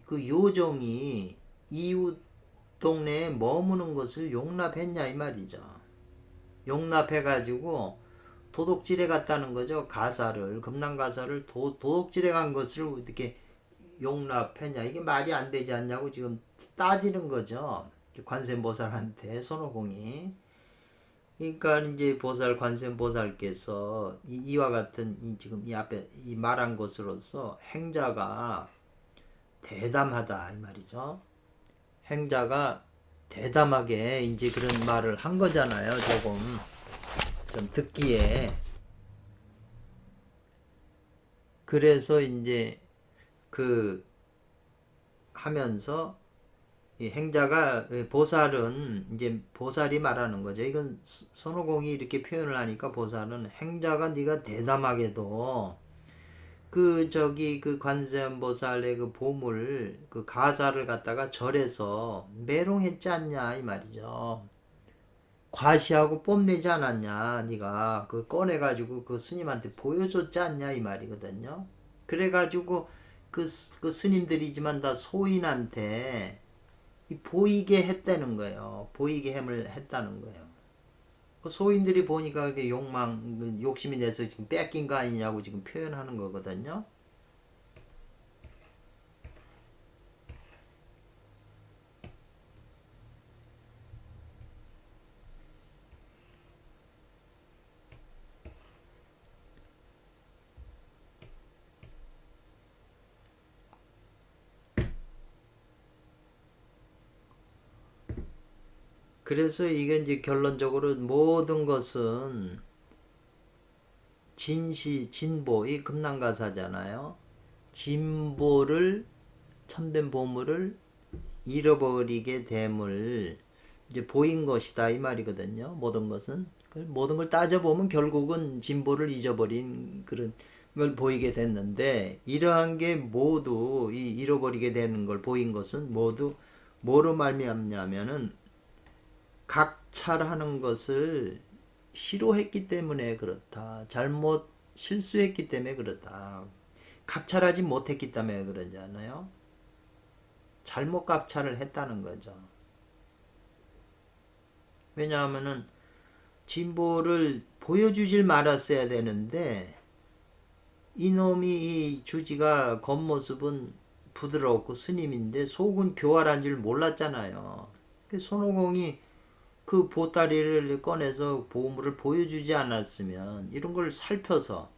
그 요정이 이웃 동네에 머무는 것을 용납했냐 이 말이죠. 용납해가지고 도둑질해 갔다는 거죠. 가사를 금난가사를 도둑질해 간 것을 이렇게 용납했냐 이게 말이 안 되지 않냐고 지금 따지는 거죠. 관세음보살한테 손오공이. 그러니까 이제 보살 관세음보살께서 이와 같은 지금 이 앞에 이 말한 것으로서 행자가 대담하다 이 말이죠. 행자가 대담하게 이제 그런 말을 한 거잖아요. 조금 좀 듣기에. 그래서 이제 그 하면서 이 행자가 보살은 이제 보살이 말하는 거죠. 이건 손오공이 이렇게 표현을 하니까 보살은 행자가 네가 대담하게도 그 저기 그 관세음보살의 그 보물 그 가사를 갖다가 절에서 매롱했지 않냐 이 말이죠. 과시하고 뽐내지 않았냐 네가 그 꺼내가지고 그 스님한테 보여줬지 않냐 이 말이거든요. 그래가지고 그 스님들이지만 다 소인한테 보이게 했다는 거예요. 보이게 햄을 했다는 거예요. 그 소인들이 보니까 그게 욕심이 내서 지금 뺏긴 거 아니냐고 지금 표현하는 거거든요. 그래서 이게 이제 결론적으로 모든 것은 진보, 이 금난가사잖아요. 진보를, 참된 보물을 잃어버리게 됨을 이제 보인 것이다 이 말이거든요. 모든 것은. 모든 걸 따져보면 결국은 진보를 잊어버린 그런 걸 보이게 됐는데, 이러한 게 모두 이 잃어버리게 되는 걸 보인 것은 모두 뭐로 말미암냐면은 각찰하는 것을 싫어했기 때문에 그렇다. 잘못 실수했기 때문에 그렇다. 각찰하지 못했기 때문에 그러잖아요. 잘못 각찰을 했다는 거죠. 왜냐하면은 진보를 보여주질 말았어야 되는데 이놈이 이 주지가 겉모습은 부드럽고 스님인데 속은 교활한 줄 몰랐잖아요. 손오공이 그 보따리를 꺼내서 보물을 보여주지 않았으면 이런 걸 살펴서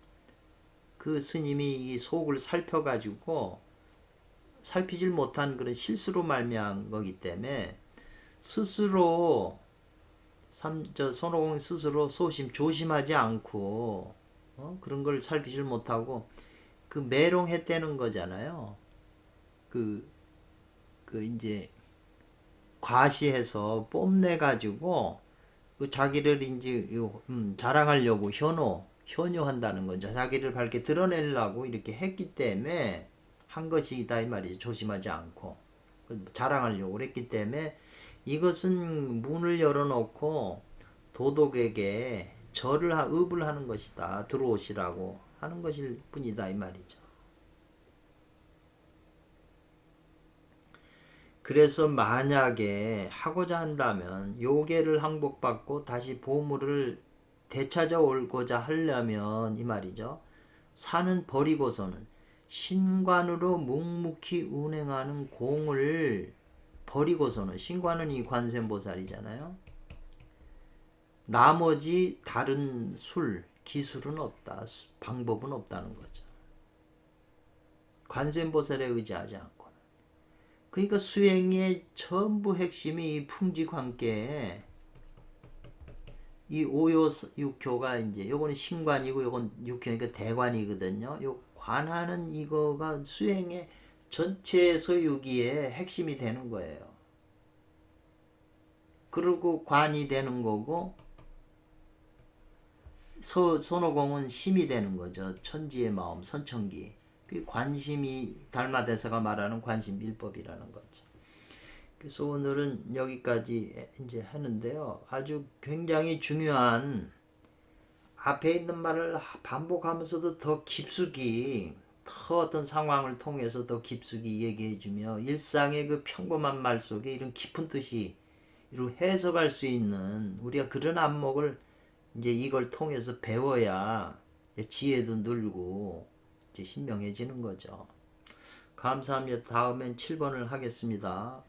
그 스님이 이 속을 살펴가지고 살피질 못한 그런 실수로 말미암은 거기 때문에 스스로 손오공 스스로 조심하지 않고 그런 걸 살피질 못하고 그 매롱했다는 거잖아요. 그 이제 과시해서 뽐내가지고 그 자기를 이제 자랑하려고 효뇨한다는 거죠. 자기를 밝게 드러내려고 이렇게 했기 때문에 한 것이다 이 말이죠. 조심하지 않고 자랑하려고 했기 때문에 이것은 문을 열어놓고 도독에게 up을 하는 것이다. 들어오시라고 하는 것일 뿐이다 이 말이죠. 그래서 만약에 하고자 한다면 요괴를 항복받고 다시 보물을 되찾아올고자 하려면 이 말이죠. 산은 버리고서는 신관으로 묵묵히 운행하는 공을 버리고서는, 신관은 이 관세음보살이잖아요. 나머지 다른 기술은 없다. 방법은 없다는 거죠. 관세음보살에 의지하지 않고. 그러니까 수행의 전부 핵심이 이 풍지관계에 이 오요육교가 이제 요거는 신관이고 요건 육교니까 대관이거든요. 요 관하는 이거가 수행의 전체 서유기의 핵심이 되는 거예요. 그리고 관이 되는 거고 손오공은 심이 되는 거죠. 천지의 마음, 선천기. 그 관심이 달마대사가 말하는 관심일법이라는 거죠. 그래서 오늘은 여기까지 이제 하는데요. 아주 굉장히 중요한 앞에 있는 말을 반복하면서도 더 깊숙이 더 어떤 상황을 통해서 더 깊숙이 얘기해주며 일상의 그 평범한 말 속에 이런 깊은 뜻이 이런 해석할 수 있는 우리가 그런 안목을 이제 이걸 통해서 배워야 지혜도 늘고 이제 신명해지는 거죠. 감사합니다. 다음엔 7번을 하겠습니다.